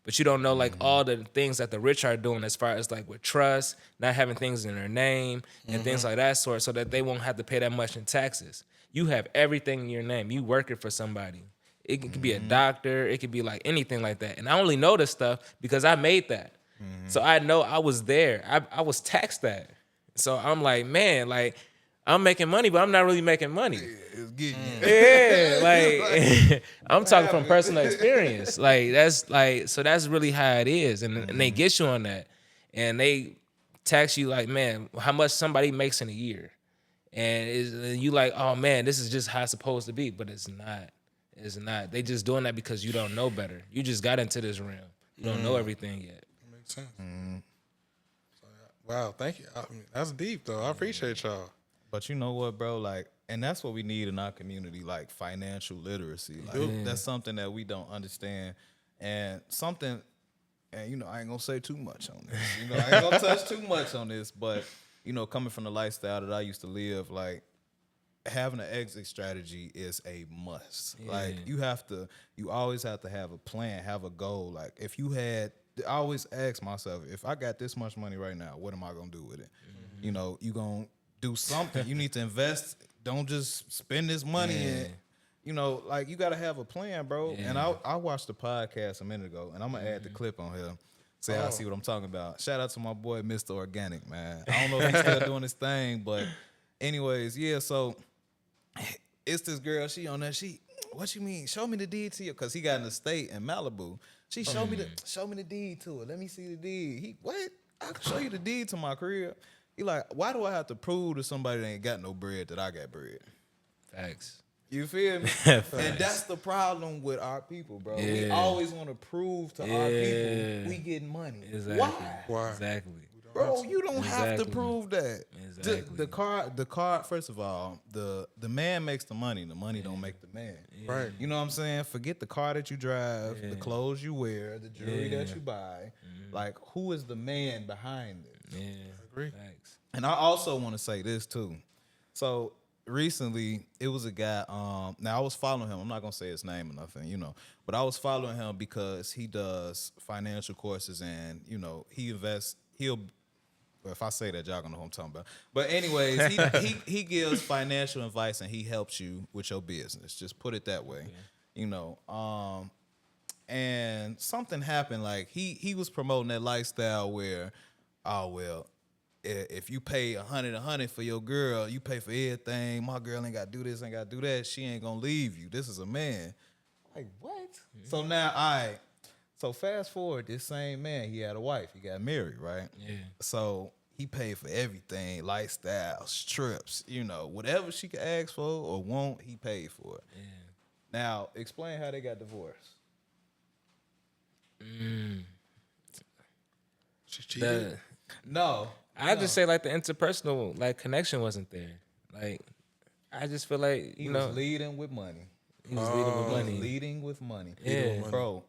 But you don't know like all the things that the rich are doing as far as like with trust, not having things in their name and things like that sort, so that they won't have to pay that much in taxes. You have everything in your name. You working for somebody. It could be a doctor. It could be like anything like that. And I only know this stuff because I made that. So I know I was there. I was taxed that. So I'm like, man, like I'm making money, but I'm not really making money.
It's getting
Yeah, like I'm talking from personal experience. Like that's like so that's really how it is, and they get you on that, and they tax you like, man, how much somebody makes in a year, and you like, oh man, this is just how it's supposed to be, but it's not. It's not. They just doing that because you don't know better. You just got into this realm. You don't know everything yet.
That makes sense. So, wow, thank you. I mean, that's deep though. I appreciate y'all.
But you know what, bro? Like, and that's what we need in our community, like financial literacy. Like, that's something that we don't understand, and something. And you know, I ain't gonna say too much on this. You know, I ain't gonna touch too much on this. But you know, coming from the lifestyle that I used to live, like having an exit strategy is a must.
Yeah.
Like, you always have to have a plan, have a goal. Like, if you had, I always ask myself, if I got this much money right now, what am I gonna do with it? You know, you gonna do something. You need to invest. Don't just spend this money. And, you know, like you got to have a plan, bro.
Yeah.
And I watched the podcast a minute ago, and I'm gonna add the clip on here. So y'all see what I'm talking about. Shout out to my boy, Mr. Organic, man. I don't know if he's still doing his thing, but anyways, yeah. So it's this girl. She on that. What you mean? Show me the deed to you, cause he got an estate in Malibu. She showed me the deed to it. Let me see the deed. He what? I can show you the deed to my crib. He like, why do I have to prove to somebody that ain't got no bread that I got bread?
Facts.
You feel me? And that's the problem with our people, bro. We
Yeah.
always want to prove to our people we getting money.
Exactly.
Why?
Exactly.
Bro, you don't have to
Exactly.
prove that.
Exactly.
The card. First of all, the man makes the money. The money don't make the man.
Right.
You know what I'm saying? Forget the car that you drive, the clothes you wear, the jewelry that you buy. Like, who is the man behind it?
Yeah.
Agree.
Facts.
And I also want to say this too. So recently, it was a guy. Now I was following him. I'm not gonna say his name or nothing, you know. But I was following him because he does financial courses, and you know he invests. Well, if I say that, y'all gonna know who I'm talking about. But anyways, he gives financial advice and he helps you with your business. Just put it that way, you know. and something happened. Like he was promoting that lifestyle where, oh well, if you pay a hundred for your girl, you pay for everything. My girl ain't got to do this, ain't got to do that. She ain't gonna leave you. This is a man. Like what? So now so fast forward, this same man, he had a wife. He got married, right?
Yeah.
So he paid for everything, lifestyles, trips, whatever she could ask for or want, he paid for it.
Yeah.
Now, explain how they got divorced.
She cheated.
No.
I just say like the interpersonal like connection wasn't there. Like I just feel like
He was leading with money.
he was leading with money.
Leading with money.
Yeah.
Bro,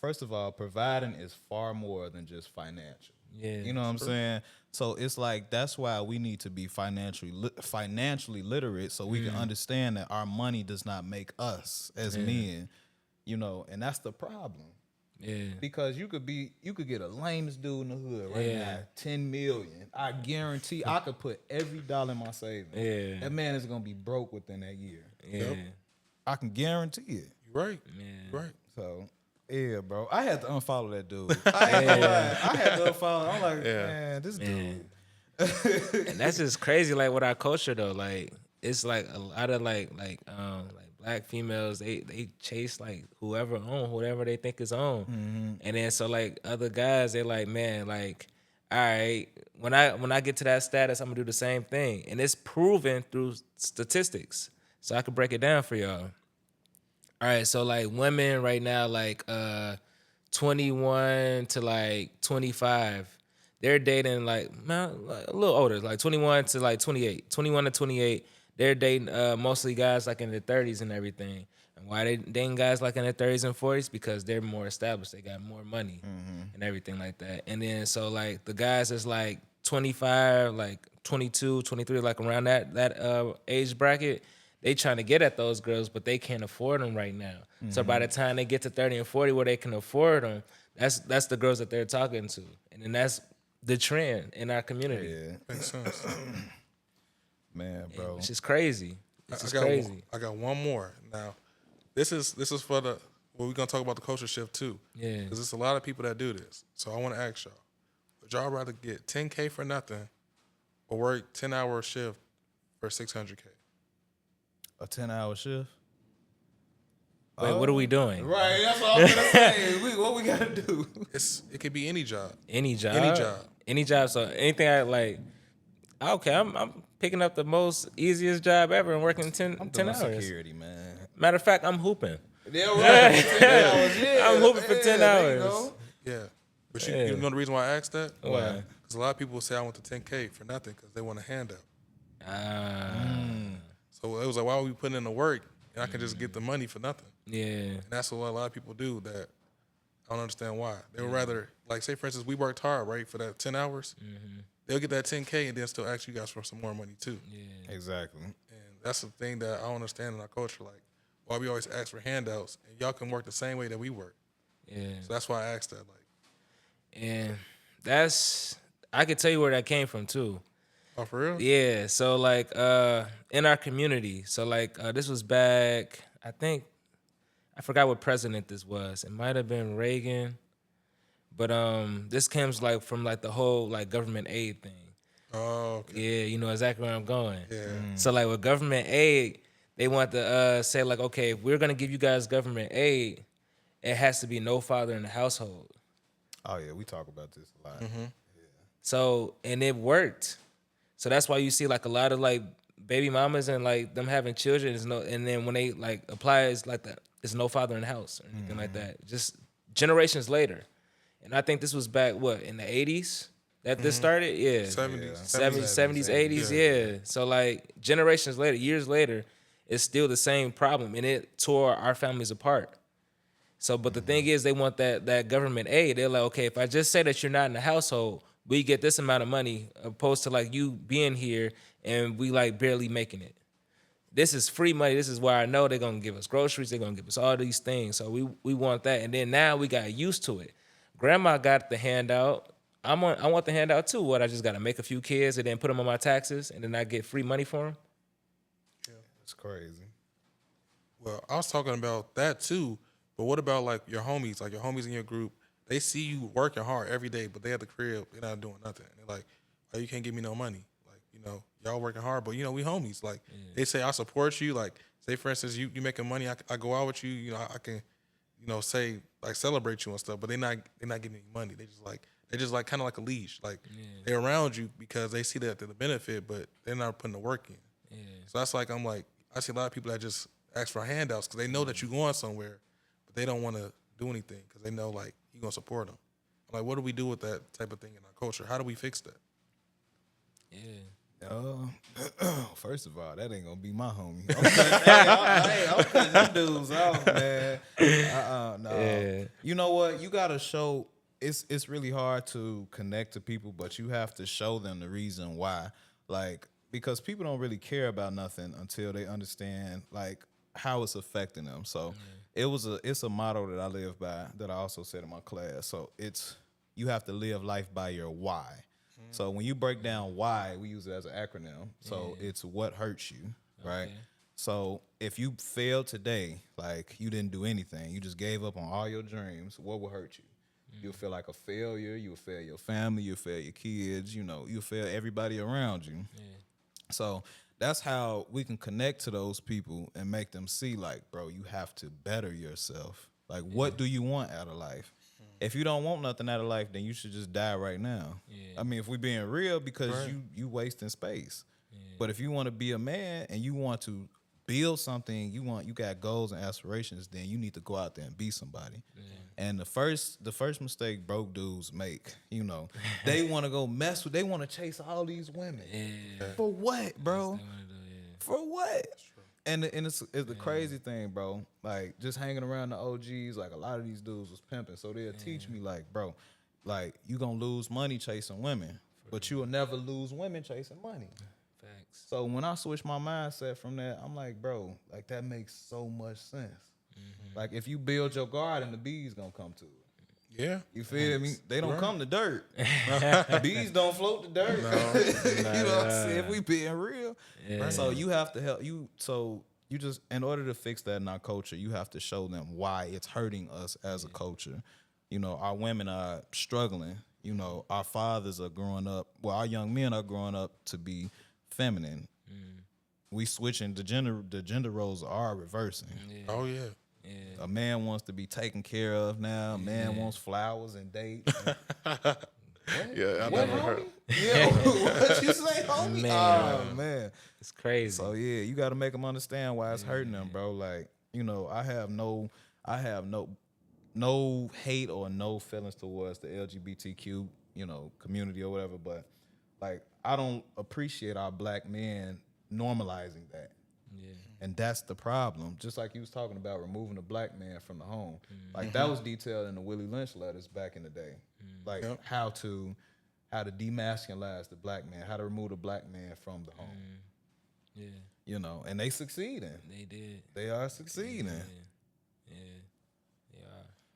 first of all, providing is far more than just financial.
Yeah.
You know what I'm saying? So it's like that's why we need to be financially literate so we can understand that our money does not make us as men, and that's the problem.
Yeah.
Because you could get a lamest dude in the hood right now, 10 million. I guarantee I could put every dollar in my savings.
Yeah.
That man is gonna be broke within that year.
Yeah.
I can guarantee it.
You're right.
Yeah.
You're right.
So yeah, bro. I had to unfollow that dude. I ain't gonna lie. I had to unfollow. I'm like, man, this dude.
And that's just crazy. Like with our culture though, like it's like a lot of like black females, they chase like whoever they think is on, and then so like other guys, they like, man, like, all right, when I get to that status, I'm gonna do the same thing, and it's proven through statistics. So I could break it down for y'all. All right, so like women right now, like 21 to like 25, they're dating like a little older, like 21 to like 28, 21 to 28. They're dating mostly guys like in their 30s and everything. And why they dating guys like in their 30s and 40s? Because they're more established. They got more money and everything like that. And then so like the guys is like 25, like 22, 23, like around that age bracket, they trying to get at those girls, but they can't afford them right now. So by the time they get to 30 and 40 where they can afford them, that's the girls that they're talking to. And then that's the trend in our community.
Yeah,
Makes sense.
man, bro.
It's just crazy. It's just crazy.
I got one more. Now, this is for the we're gonna talk about the culture shift too.
Yeah.
Because there's a lot of people that do this. So I want to ask y'all: would y'all rather get $10K for nothing, or work 10-hour shift for $600K?
A 10-hour shift.
Wait, what are we doing?
Right, that's what I'm gonna say. What we gotta do?
It could be any job.
Any job.
Any job.
Any job. So anything I like. Okay, I'm picking up the most easiest job ever and working 10 hours.
Security, man.
Matter of fact, I'm hooping.
Yeah, right. 10 hours, yeah.
I'm hooping for 10
there you
hours.
go.
Yeah. But you know the reason why I asked that?
Why?
Because a lot of people say I want the 10K for nothing because they want a handout. So it was like, why are we putting in the work and I can just get the money for nothing?
Yeah.
And that's what a lot of people do that I don't understand why. They would rather, like, say, for instance, we worked hard, right, for that 10 hours. They'll get that 10K and then still ask you guys for some more money, too.
Yeah.
Exactly.
And that's the thing that I don't understand in our culture. Like, why we always ask for handouts and y'all can work the same way that we work.
Yeah.
So that's why I asked that. Like,
And I could tell you where that came from too.
oh, for real?
Yeah. So like in our community. So like this was back, I forgot what president this was. It might have been Reagan. But this comes like from like the whole like government aid thing.
Oh, okay.
Yeah, you know exactly where I'm going.
Yeah.
So like with government aid, they want to say like, okay, if we're gonna give you guys government aid, it has to be no father in the household.
Oh yeah, we talk about this a lot.
So and it worked. So that's why you see like a lot of like baby mamas and like them having children is no, and then when they like apply, it's like that. It's no father in the house or anything like that. Just generations later, and I think this was back in the 80s that this started. Yeah,
70s.
70s, 80s. Yeah. So like generations later, years later, it's still the same problem, and it tore our families apart. So, but the thing is, they want that government aid. They're like, okay, if I just say that you're not in the household, we get this amount of money, opposed to like you being here and we like barely making it. This is free money. This is where I know they're gonna give us groceries. They're gonna give us all these things. So we want that, and then now we got used to it. Grandma got the handout. I want the handout too. What, I just got to make a few kids and then put them on my taxes, and then I get free money for them.
It's crazy.
Well, I was talking about that too, But what about like your homies? Like your homies in your group, they see you working hard every day, but they at the crib, they're not doing nothing. They're like, oh, you can't give me no money. Like, y'all working hard, but we homies. Like they say, I support you. Like, say for instance, you making money, I go out with you. I can, say like celebrate you and stuff. But they're not giving you money. They just like kind of like a leash. Like they're around you because they see that they're the benefit, but they're not putting the work in.
Yeah.
So that's like I see a lot of people that just ask for handouts because they know that you're going somewhere, but they don't want to do anything because they know like you're gonna support them. I'm like, what do we do with that type of thing in our culture? How do we fix that?
Yeah.
First of all, that ain't gonna be my homie. I'm cutting them dudes off, man. No.
Yeah.
You know what? You gotta show. It's really hard to connect to people, but you have to show them the reason why. Like, because people don't really care about nothing until they understand like how it's affecting them. So it's a motto that I live by that I also said in my class. So you have to live life by your why. So when you break down why, we use it as an acronym. So it's what hurts you, right?
Okay.
So if you failed today, like you didn't do anything, you just gave up on all your dreams, what will hurt you? You'll feel like a failure. You'll fail your family. You'll fail your kids. You'll fail everybody around you.
Yeah.
So that's how we can connect to those people and make them see, like, bro, you have to better yourself. Like, what do you want out of life? If you don't want nothing out of life, then you should just die right now.
Yeah.
I mean, if we're being real, because you wasting space. But if you want to be a man and you want to build something, you got goals and aspirations, then you need to go out there and be somebody. And the first mistake broke dudes make, they want to go they want to chase all these women.
Yeah.
For what, bro?
They wanna do, yeah.
For what? And it's the crazy thing, bro. Like, just hanging around the OGs, like, a lot of these dudes was pimping. So they'll teach me, like, bro, like, you gonna lose money chasing women, but you will never lose women chasing money.
Facts.
So when I switch my mindset from that, I'm like, bro, like, that makes so much sense. Like, if you build your garden, the bees gonna come to it.
Yeah.
You feel me? They don't come to dirt. Bees don't float to dirt. You know what I'm saying? If we being real.
Yeah.
So you have to help you. So you just, in order to fix that in our culture, you have to show them why it's hurting us as a culture. Our women are struggling. Our fathers are growing up. Well, our young men are growing up to be feminine. We switching the gender roles are reversing.
Oh yeah.
A man wants to be taken care of now. A man wants flowers and dates.
Yeah, I
What,
never heard.
homie? Yeah, what you say, homie?
Man.
Oh, man.
It's crazy.
So, yeah, you got to make them understand why it's hurting them, bro. Like, I have no hate or no feelings towards the LGBTQ, community or whatever. But, like, I don't appreciate our black men normalizing that.
Yeah.
And that's the problem. Just like you was talking about removing the black man from the home. Like, that was detailed in the Willie Lynch letters back in the day. Like, how to demasculinize the black man, how to remove the black man from the home.
Yeah.
And they succeeding.
They did.
They are succeeding.
Yeah. Yeah.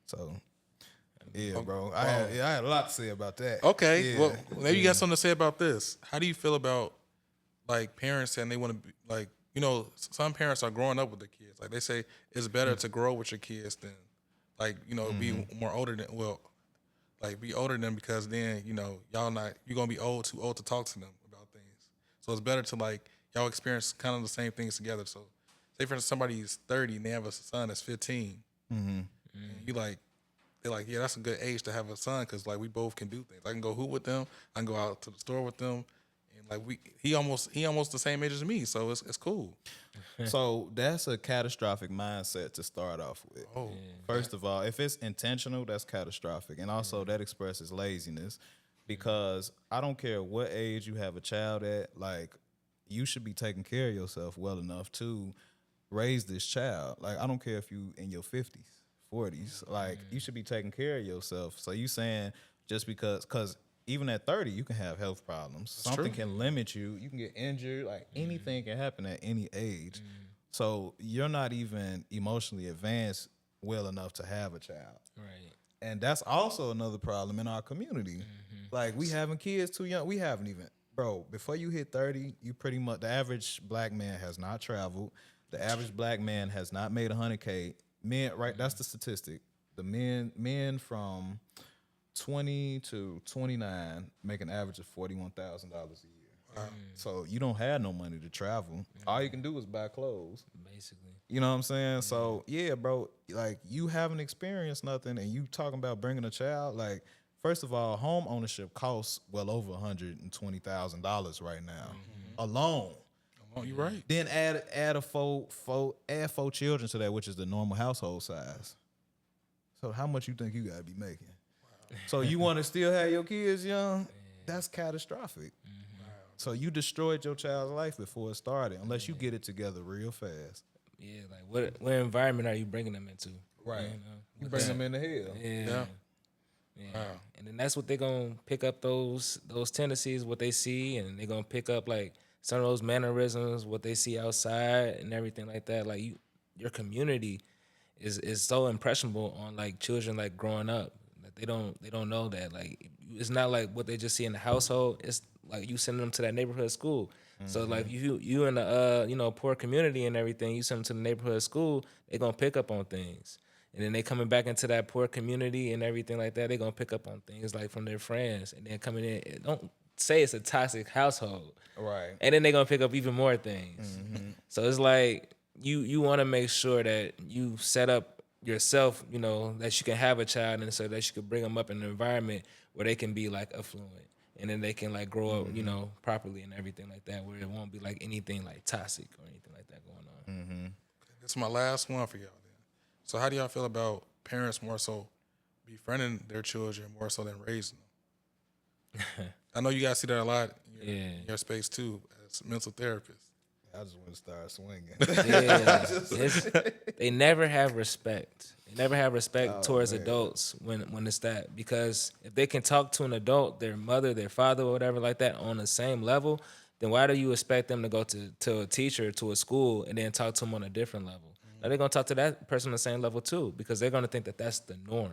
So, yeah, bro. I had a lot to say about that.
Okay.
Yeah.
Well, maybe you got something to say about this. How do you feel about like parents saying they want to be like, some parents are growing up with their kids. Like they say it's better to grow with your kids than like, be more older than be older than them because then, you're gonna be too old to talk to them about things. So it's better to like y'all experience kind of the same things together. So say for instance somebody's 30 and they have a son that's 15. And they're like, yeah, that's a good age to have a son because like we both can do things. I can go hoop with them, I can go out to the store with them. Like he almost the same age as me, so it's cool.
So that's a catastrophic mindset to start off with.
Oh,
First of all, if it's intentional, that's catastrophic. And also that expresses laziness because I don't care what age you have a child at, like you should be taking care of yourself well enough to raise this child. Like I don't care if you in your 50s, 40s, like you should be taking care of yourself. So you saying just because even at 30, you can have health problems. Something can limit you. You can get injured. Like anything can happen at any age. So you're not even emotionally advanced well enough to have a child.
Right.
And that's also another problem in our community. Like we having kids too young. We haven't even, bro, before you hit 30, you pretty much, the average black man has not traveled. The average black man has not made 100K. Men, right? That's the statistic. The men from 20 to 29 make an average of $41,000 a year. So you don't have no money to travel. All you can do is buy clothes.
Basically.
You know what I'm saying? So yeah, bro, like you haven't experienced nothing, and you talking about bringing a child. Like, first of all, home ownership costs well over $120,000 right now alone.
Oh, you're right.
Then add four children to that, which is the normal household size. So how much you think you gotta be making? So you want to still have your kids young? That's catastrophic. So you destroyed your child's life before it started, unless you get it together real fast.
Yeah, like what environment are you bringing them into?
Right.
You know?
You bring them in the hell.
Yeah. Yeah. And then that's what they're gonna pick up those tendencies, what they see, and they're gonna pick up like some of those mannerisms, what they see outside and everything like that. Like your community is so impressionable on like children like growing up. That they don't know that. Like it's not like what they just see in the household. It's like you send them to that neighborhood school. So like you in a poor community and everything, you send them to the neighborhood school, they're gonna pick up on things. And then they coming back into that poor community and everything like that, they're gonna pick up on things like from their friends. And then coming in, don't say it's a toxic household.
Right.
And then they're gonna pick up even more things. So it's like you wanna make sure that you set up yourself, you know, that you can have a child and so that you can bring them up in an environment where they can be like affluent. And then they can like grow up, you know, properly and everything like that, where it won't be like anything like toxic or anything like that going on.
This is my last one for y'all then. So how do y'all feel about parents more so befriending their children more so than raising them? I know you guys see that a lot in your space too, as mental therapists.
I just want to start swinging.
Yeah, they never have respect. They never have respect towards adults when it's that. Because if they can talk to an adult, their mother, their father, or whatever like that, on the same level, then why do you expect them to go to a teacher, to a school, and then talk to them on a different level? Now they're going to talk to that person on the same level too, because they're going to think that that's the norm.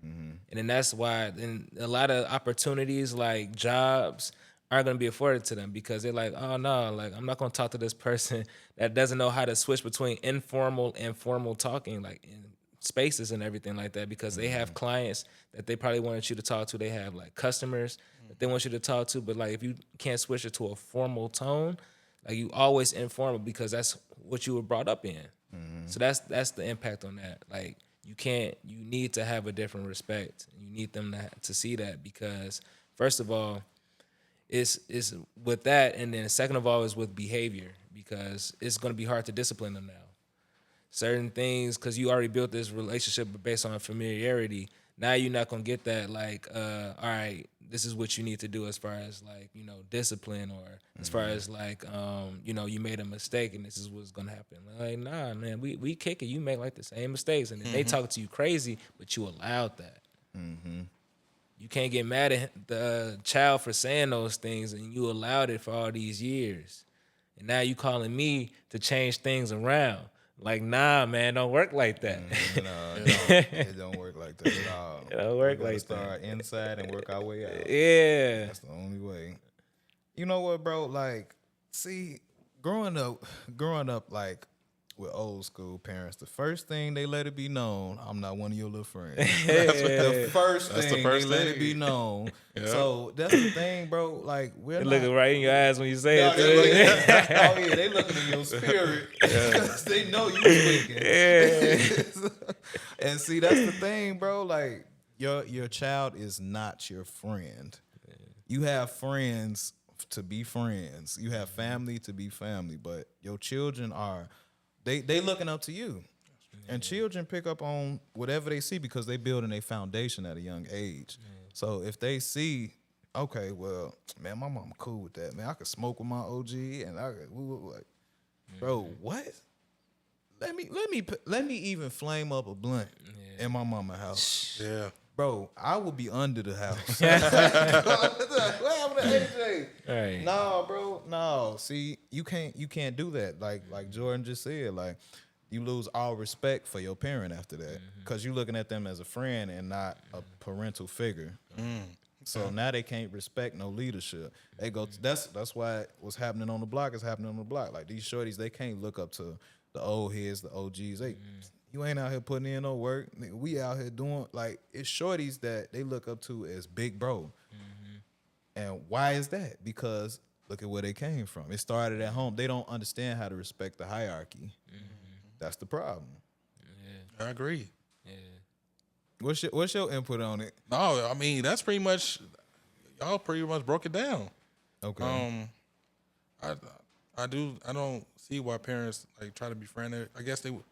And then that's why then a lot of opportunities like jobs aren't going to be afforded to them, because they're like, oh no, like I'm not going to talk to this person that doesn't know how to switch between informal and formal talking, like in spaces and everything like that, because they have clients that they probably wanted you to talk to. They have like customers that they want you to talk to, but like if you can't switch it to a formal tone, like you always informal, because that's what you were brought up in. So that's the impact on that. Like you need to have a different respect. You need them to see that, because first of all, it's with that, and then second of all is with behavior, because it's going to be hard to discipline them now. Certain things, because you already built this relationship based on familiarity. Now you're not going to get that like, all right, this is what you need to do as far as like, you know, discipline, or as far as like, you know, you made a mistake and this is what's going to happen. Like, nah, man, we kick it. You make like the same mistakes, and then they talk to you crazy, but you allowed that. You can't get mad at the child for saying those things, and you allowed it for all these years. And now you calling me to change things around. Like, nah, man, don't work like that.
No, it don't work like that at all.
It don't work
We gotta
like
start inside and work our way out.
Yeah.
That's the only way. You know what, bro? Like, see, growing up like with old school parents, the first thing they let it be known, I'm not one of your little friends. The first thing they let it be known. So that's the thing, bro. Like, we're
They
not
looking right in your eyes when you say
No,
it.
oh yeah, they looking in your spirit. They know you thinking. And see, that's the thing, bro. Like your child is not your friend. You have friends to be friends. You have family to be family. But your children are they looking up to you. And children pick up on whatever they see, because they building a foundation at a young age. So if they see, okay, well, man, my mom cool with that. Man, I could smoke with my OG, and I could, like, bro, what? Let me even flame up a blunt in my mama's house.
Yeah.
Bro, I would be under the house. What happened to AJ?
Right.
No, bro, no. See, you can't do that. Like Jordan just said, like, you lose all respect for your parent after that, because you're looking at them as a friend and not a parental figure. So now they can't respect no leadership. They go. That's why what's happening on the block is happening on the block. Like these shorties, they can't look up to the old heads, the OGs. You ain't out here putting in no work. Nigga, we out here doing like it's shorties that they look up to as big bro. And why is that? Because look at where they came from. It started at home. They don't understand how to respect the hierarchy. That's the problem.
I agree.
Yeah.
What's your input on it?
No, I mean that's pretty much y'all pretty much broke it down.
Okay.
I don't see why parents like try to befriend it. I guess they want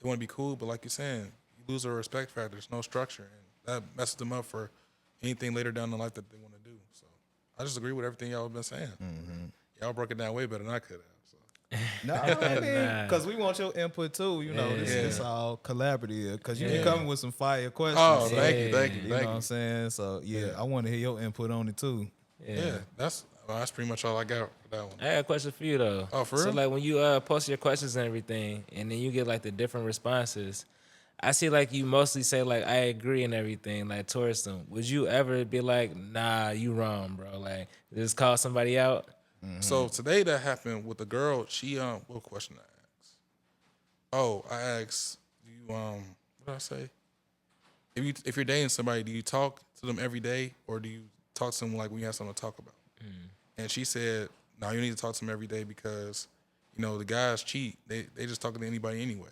to be cool, but like you're saying, you lose a respect factor. There's no structure, and that messes them up for anything later down the life that they want to do. So I just agree with everything y'all have been saying. Y'all broke it down way better than I could have. So.
No, I mean, because we want your input too. You know, it's all collaborative. Because you be coming with some fire questions.
Oh,
so,
thank you.
You know what I'm saying? So yeah, I want to hear your input on it too.
Yeah, that's pretty much all I got for that one.
I got a question for you though.
Oh, for
So
real?
like when you post your questions and everything, and then you get like the different responses, I see like you mostly say like I agree and everything, like towards them. Would you ever be like, nah, you wrong, bro? Like just call somebody out?
So today that happened with the girl. She what question I asked? Oh, I asked, do you what did I say? If you're dating somebody, do you talk to them every day, or do you talk to them like when you have something to talk about? And she said, no, you need to talk to them every day because you know the guys cheat. They just talking to anybody anyway.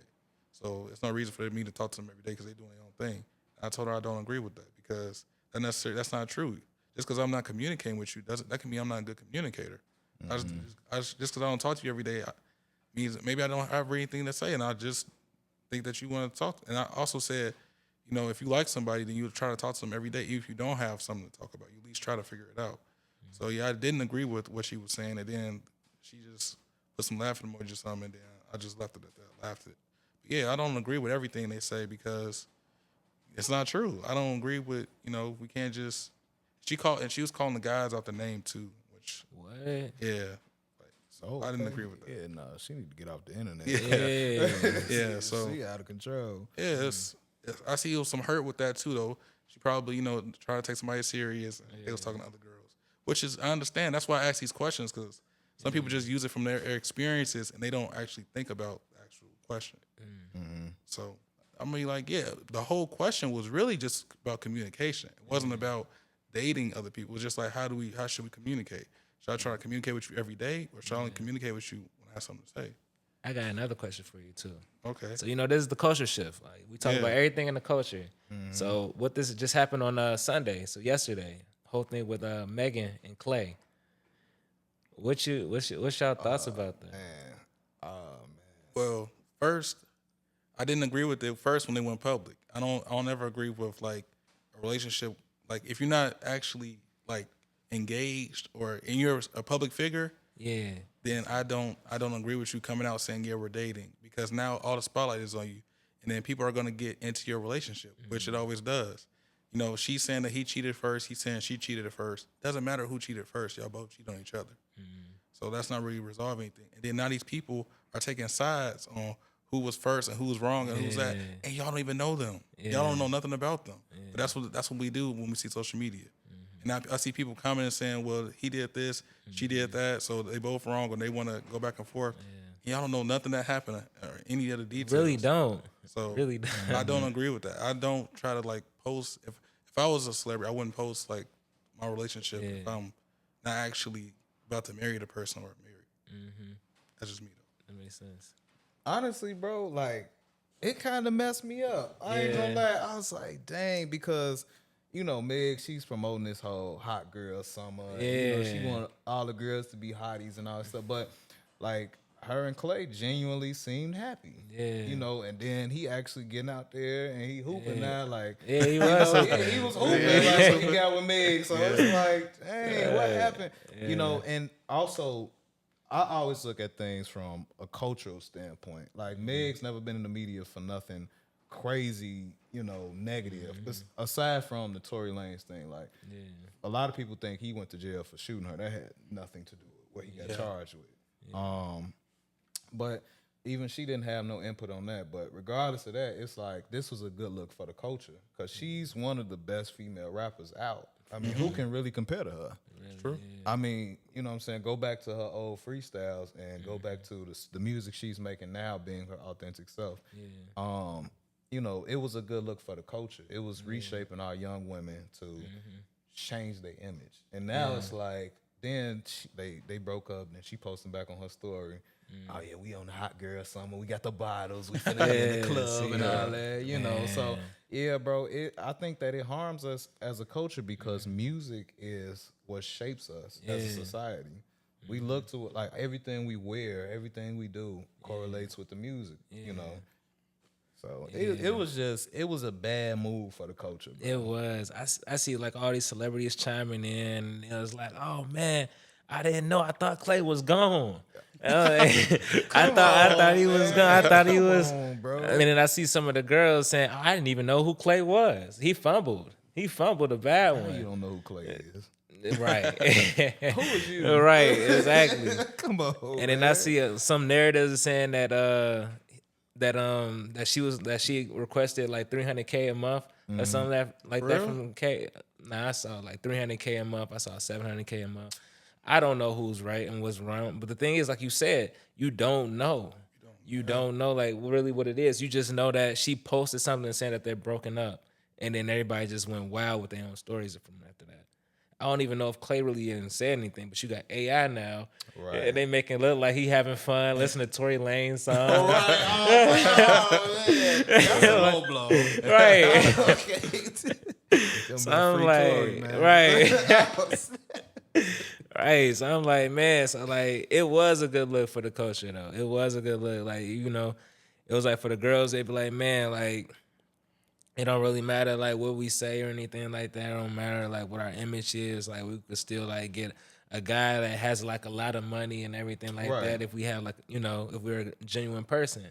So it's no reason for me to talk to them every day because they're doing their own thing. I told her I don't agree with that because that's not true. Just because I'm not communicating with you that can mean I'm not a good communicator. Just because I don't talk to you every day means maybe I don't have anything to say, and I just think that you want to talk. And I also said, you know, if you like somebody, then you try to talk to them every day. Even if you don't have something to talk about, you at least try to figure it out. So yeah, I didn't agree with what she was saying, and then she just put some laughing emojis or something, and then I just left it at that, laughed it. But yeah, I don't agree with everything they say because it's not true. I don't agree with, you know, we can't just. She was calling the guys out the name too, which
What?
yeah. So I didn't agree with that.
Yeah, no, she need to get off the internet.
Yeah.
Yeah, so
she out of control.
yeah, I see some hurt with that too though. She probably, you know, trying to take somebody serious and they was talking to other girls. Which is I understand. That's why I ask these questions because some people just use it from their experiences and they don't actually think about the actual question. So I mean, like, yeah, the whole question was really just about communication. It wasn't about dating other people. It was just like how should we communicate? Should I try to communicate with you every day, or should I only communicate with you when I have something to say?
I got another question for you too.
Okay.
So you know, this is the culture shift. Like we talk about everything in the culture. So what this just happened on Sunday. So yesterday, whole thing with Megan and Clay. What's y'all thoughts about that?
Well, first, I didn't agree with it first when they went public. I don't ever agree with like a relationship. Like if you're not actually like engaged or and you're a public figure,
Yeah.
then I don't agree with you coming out saying yeah we're dating because now all the spotlight is on you, and then people are gonna get into your relationship, which it always does. You know, she's saying that he cheated first. He's saying she cheated first. Doesn't matter who cheated first. Y'all both cheat on each other. So that's not really resolving anything. And then now these people are taking sides on who was first and who was wrong and who's that, and y'all don't even know them. Y'all don't know nothing about them. But that's what we do when we see social media. And I see people commenting saying, "Well, he did this, she did that, so they both wrong," and they want to go back and forth. And y'all don't know nothing that happened or any other details.
Really don't.
So
Really don't.
I don't agree with that. I don't try to like post. If I was a celebrity, I wouldn't post like my relationship if I'm not actually about to marry the person or married. That's just me though.
That makes sense.
Honestly, bro, like it kind of messed me up. I ain't gonna lie. I was like, dang, because you know, Meg, she's promoting this whole hot girl summer. You know, she want all the girls to be hotties and all that stuff. But like her and Clay genuinely seemed happy.
Yeah.
You know, and then he actually getting out there and he hooping now. Like
Yeah, he
you
was.
know, he was hooping like when he got with Meg. So it's like, dang, what happened? You know, and also I always look at things from a cultural standpoint. Like Meg's never been in the media for nothing crazy, you know, negative. Aside from the Tory Lanez thing, like a lot of people think he went to jail for shooting her. That had nothing to do with what he got charged with. But even she didn't have no input on that. But regardless of that, it's like this was a good look for the culture because she's one of the best female rappers out. I mean, who can really compare to her?
True.
I mean, you know what I'm saying? Go back to her old freestyles and go back to the music she's making now being her authentic self. You know, it was a good look for the culture. It was reshaping our young women to change their image. And now it's like, then they broke up and she posting back on her story. Oh yeah, we on the hot girl summer. We got the bottles. We finna be in the club and all that, you know. So yeah, bro. I think that it harms us as a culture because music is what shapes us as a society. We look to it like everything we wear, everything we do correlates with the music, you know. So it was a bad move for the culture, bro.
It was. I see like all these celebrities chiming in. It was like, oh man, I didn't know. I thought Clay was gone. I thought he was gone. I thought he was.
bro.
I mean, and I see some of the girls saying, oh, I didn't even know who Clay was. He fumbled. He fumbled a bad
You
one.
don't know who Clay is.
Right.
Who is you?
Right. Exactly.
Come on.
And then I see some narratives saying that that she requested like $300K a month or something like that from K. Nah, I saw like $300K a month. I saw $700K a month. I don't know who's right and what's wrong. But the thing is, like you said, you don't know. You don't know like really what it is. You just know that she posted something saying that they're broken up, and then everybody just went wild with their own stories from after that. I don't even know if Clay really even said anything, but you got AI now,
Right.
and they make it look like he having fun, listening to Tory Lanez song.
That's a low blow.
Right.
Okay.
So I'm like, right. Right. So I'm like, man, so like it was a good look for the culture though. It was a good look. Like, you know, it was like for the girls, they'd be like, man, like it don't really matter like what we say or anything like that. It don't matter like what our image is. Like we could still like get a guy that has like a lot of money and everything like
Right.
that if we have like, you know, if we're a genuine person.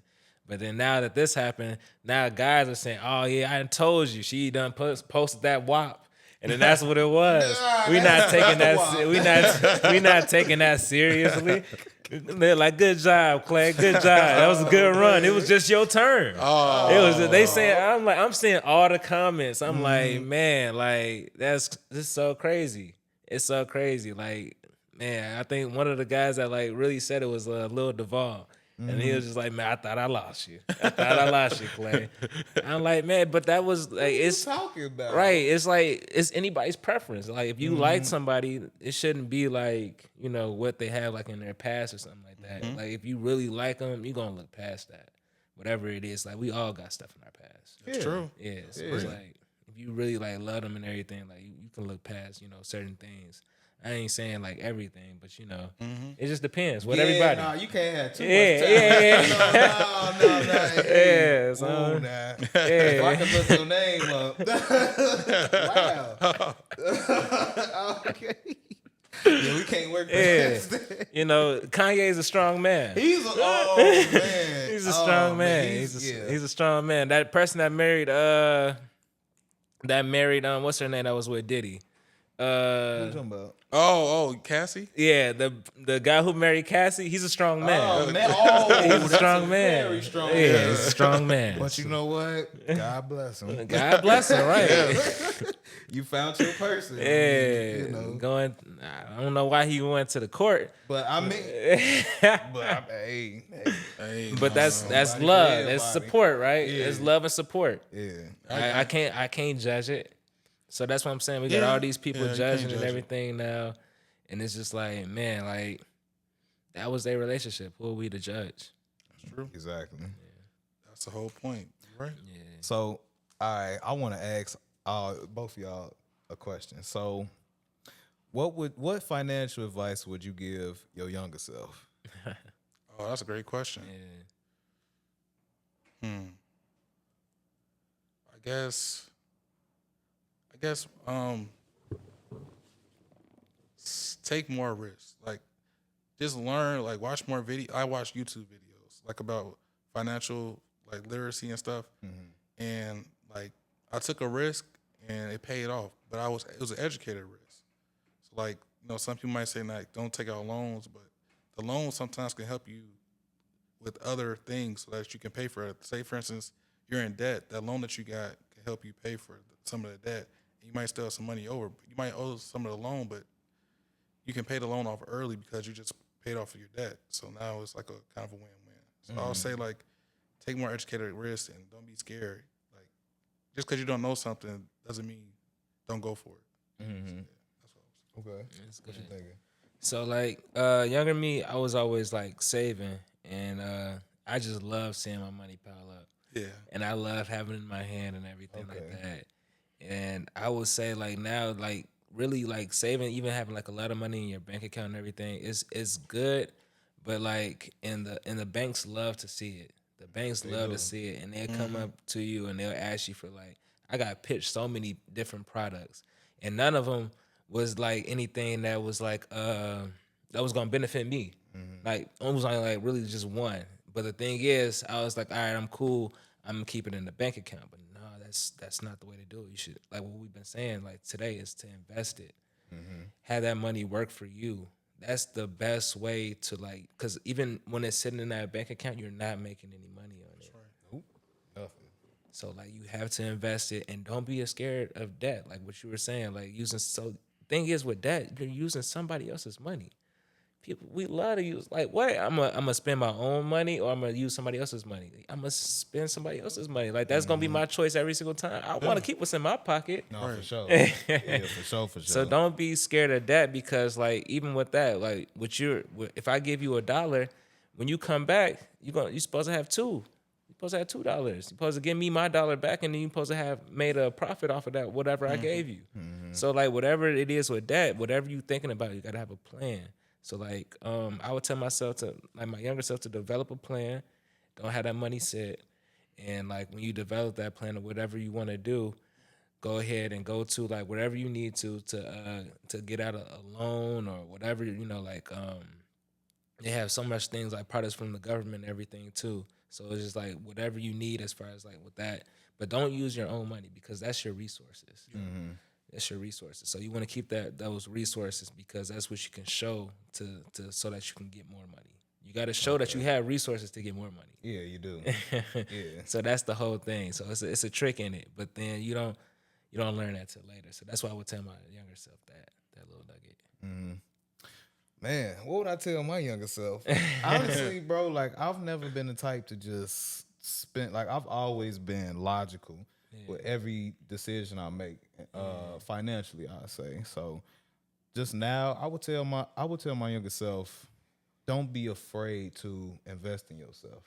But then now that this happened, now guys are saying, oh yeah, I done told you. She done posted that WAP. And then that's what it was. We not taking that. We not taking that seriously. They're like, good job, Clay. Good job. That was a good run. It was just your turn. Oh, it was. They saying, I'm seeing all the comments. I'm like, man, like this is so crazy. It's so crazy. Like, man, I think one of the guys that like really said it was Lil Duval. And he was just like, man, I thought I lost you. I thought I lost you, Clay. I'm like, man, but that was like, it's
talking about?
right. It's like it's anybody's preference. Like if you like somebody, it shouldn't be like, you know, what they have like in their past or something like that. Like if you really like them, you're gonna look past that. Whatever it is, like we all got stuff in our past.
It's true.
Yeah, so it's like if you really like love them and everything, like you can look past, you know, certain things. I ain't saying like everything, but you know, it just depends. What everybody.
Nah, you can't have too
Yeah,
much time. No. Hey,
Yeah, so-
whoa, nah. If I can look your name up. Wow. Okay. Yeah, we can't work past that.
You know, Kanye is a strong man.
He's a man.
He's a strong man. He's a strong man. That person that married what's her name that was with Diddy?
What you talking about?
Oh, Cassie?
Yeah, the guy who married Cassie, he's a strong man.
Oh, man.
He's a
That's
strong man.
Very strong
Yeah,
man.
he's a strong man.
But you know what? God bless him.
God bless him, right?
You found your person.
Yeah,
You know.
going. I don't know why he went to the court,
But I mean, hey.
Hey,
but that's
Somebody
love.
for
That's
everybody.
support, right?
Yeah.
It's love and support.
Yeah.
I can't judge it. So that's what I'm saying. We got all these people
Yeah, you
judging
can't
and
judge it.
everything now, and it's just like, man, like that was their relationship. Who are we to judge?
That's true.
Exactly.
That's the whole point. You're right.
Yeah.
So, I want to ask both of y'all a question. So, what financial advice would you give your younger self?
Oh, that's a great question. I guess take more risks. Like just learn, like watch more video. I watch YouTube videos like about financial like literacy and stuff. And like I took a risk and it paid off, but it was an educated risk. So like, you know, some people might say like don't take out loans, but the loan sometimes can help you with other things so that you can pay for it. Say for instance, you're in debt, that loan that you got can help you pay for some of the debt. You might still have some money over. You might owe some of the loan, but you can pay the loan off early because you just paid off of your debt. So now it's like a kind of a win-win. So I'll say like take more educated risks and don't be scared. Like just because you don't know something doesn't mean don't go for it.
Mm-hmm.
So, yeah, that's what I was
Okay.
That's
What you
good.
thinking?
So like younger me, I was always like saving, and I just love seeing my money pile up,
Yeah.
and I love having it in my hand and everything like
Okay.
that. And I would say like now, like really like saving, even having like a lot of money in your bank account and everything is good, but like in the banks love to see it. The banks love to see it, and they'll come up to you and they'll ask you for like, I got pitched so many different products, and none of them was like anything that was like that was gonna benefit me. Like it was only like really just one. But the thing is, I was like, all right, I'm cool. I'm gonna keep it in the bank account. But no, that's not the way to do it. You should, like what we've been saying like today, is to invest it. Have that money work for you. That's the best way to like, because even when it's sitting in that bank account, you're not making any money on it.
Nope. Nothing.
So like you have to invest it, and don't be scared of debt. Like what you were saying, like using, so thing is with debt, you're using somebody else's money. People, we love to use like, what, I'm gonna spend my own money, or I'm gonna use somebody else's money. I'm gonna spend somebody else's money. Like that's gonna be my choice every single time. I want to keep what's in my pocket.
No, for sure. Yeah, for sure, for sure.
So don't be scared of that, because like even with that, like if I give you $1, when you come back, you're supposed to have two. You're supposed to have $2. You're supposed to give me my dollar back, and then you're supposed to have made a profit off of that, whatever I gave you. So like whatever it is with that, whatever you thinking about, you gotta have a plan. So like I would tell myself to, like my younger self, to develop a plan. Don't have that money set, and like when you develop that plan or whatever you want to do, go ahead and go to like whatever you need to get out a loan or whatever, like they have so much things like products from the government and everything too. So it's just like whatever you need as far as like with that, but don't use your own money, because that's your resources. That's your resources. So you want to keep those resources, because that's what you can show to so that you can get more money. You got to show that you have resources to get more money.
Yeah, you do. Yeah.
So that's the whole thing. So it's a trick in it, but then you don't learn that till later. So that's why I would tell my younger self that little nugget.
Man, what would I tell my younger self? Honestly, bro, like I've never been the type to just spend. Like I've always been logical with every decision I make, financially. I say so. Just now, I would tell my younger self, don't be afraid to invest in yourself.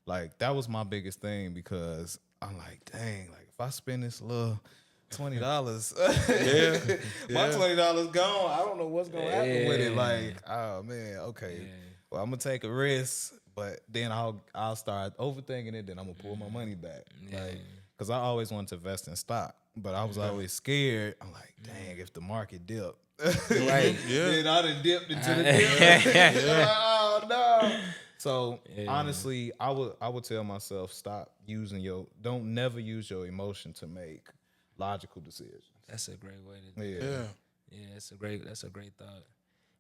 Like that was my biggest thing, because I'm like, dang, like if I spend this little $20, my $20 gone. I don't know what's gonna happen with it. Like, oh man, okay. Well, I'm gonna take a risk, but then I'll start overthinking it. Then I'm gonna pull my money back, like, cause I always wanted to invest in stock, but I was always scared. I'm like, dang, if the market dipped,
Right.
then I'd have dipped into the dip. Oh no. So honestly, I would tell myself, don't never use your emotion to make logical decisions.
That's a great way to do it.
Yeah.
Yeah, that's a great thought.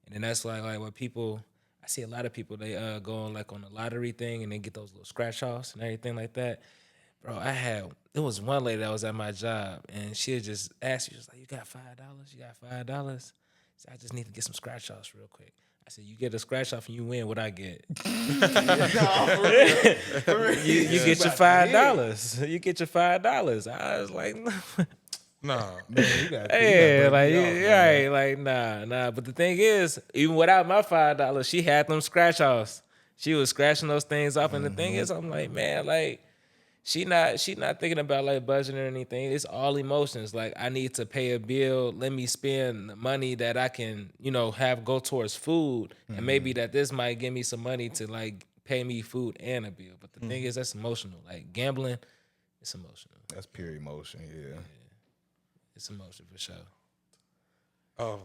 And then that's like what people, I see a lot of people, they go on like on the lottery thing, and they get those little scratch offs and everything like that. Bro, it was one lady that was at my job, and she'd just ask you, just like, you got $5? You got $5? So I just need to get some scratch offs real quick. I said, you get a scratch off and you win, what I get? You get your $5. You get your $5. I was like,
Nah.
Man, you gotta
yeah,
break
like,
me off, man.
right, like, nah. But the thing is, even without my $5, she had them scratch offs. She was scratching those things off, and the thing is, I'm like, man, like, she not thinking about like budgeting or anything. It's all emotions. Like, I need to pay a bill. Let me spend the money that I can, have go towards food, and maybe that this might give me some money to like pay me food and a bill. But the thing is, that's emotional. Like gambling, it's emotional.
That's pure emotion. Yeah.
It's emotion for sure.
Oh,
All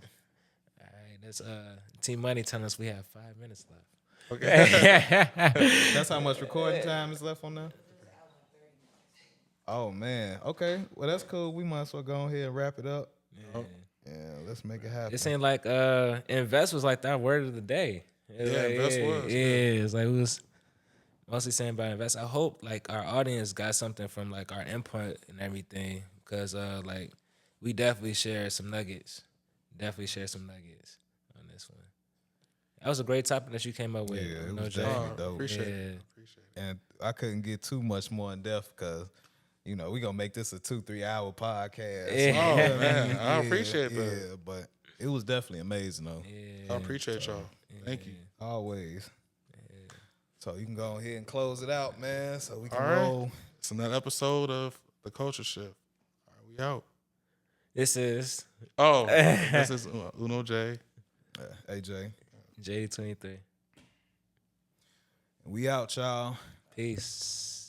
right, that's Team Money telling us we have 5 minutes left.
okay.
That's how much recording time is left on there? Oh man. Okay. Well, that's cool. We might as well go ahead and wrap it up. Yeah, let's make it happen.
It seemed like invest was like that word of the day. It was
Yeah,
like,
invest was,
Yeah, it's like we was mostly saying about invest. I hope like our audience got something from like our input and everything, because like we definitely shared some nuggets. Definitely shared some nuggets on this one. That was a great topic that you came up with.
Yeah, it
No
was
Jay.
definitely dope.
Appreciate
Yeah.
it. Appreciate it.
And I couldn't get too much more in depth because, we gonna make this a 2-3 hour podcast.
Yeah.
Oh,
You know what
man. I
Yeah,
appreciate that.
Yeah, but it was definitely amazing though.
Yeah.
I appreciate y'all. Thank you.
Always. So you can go ahead and close it out, man. So we can
All right.
roll.
It's another episode of The Culture Shift. All right, we out.
This is
Oh, this is Uno J.
AJ.
J23.
We out, y'all.
Peace.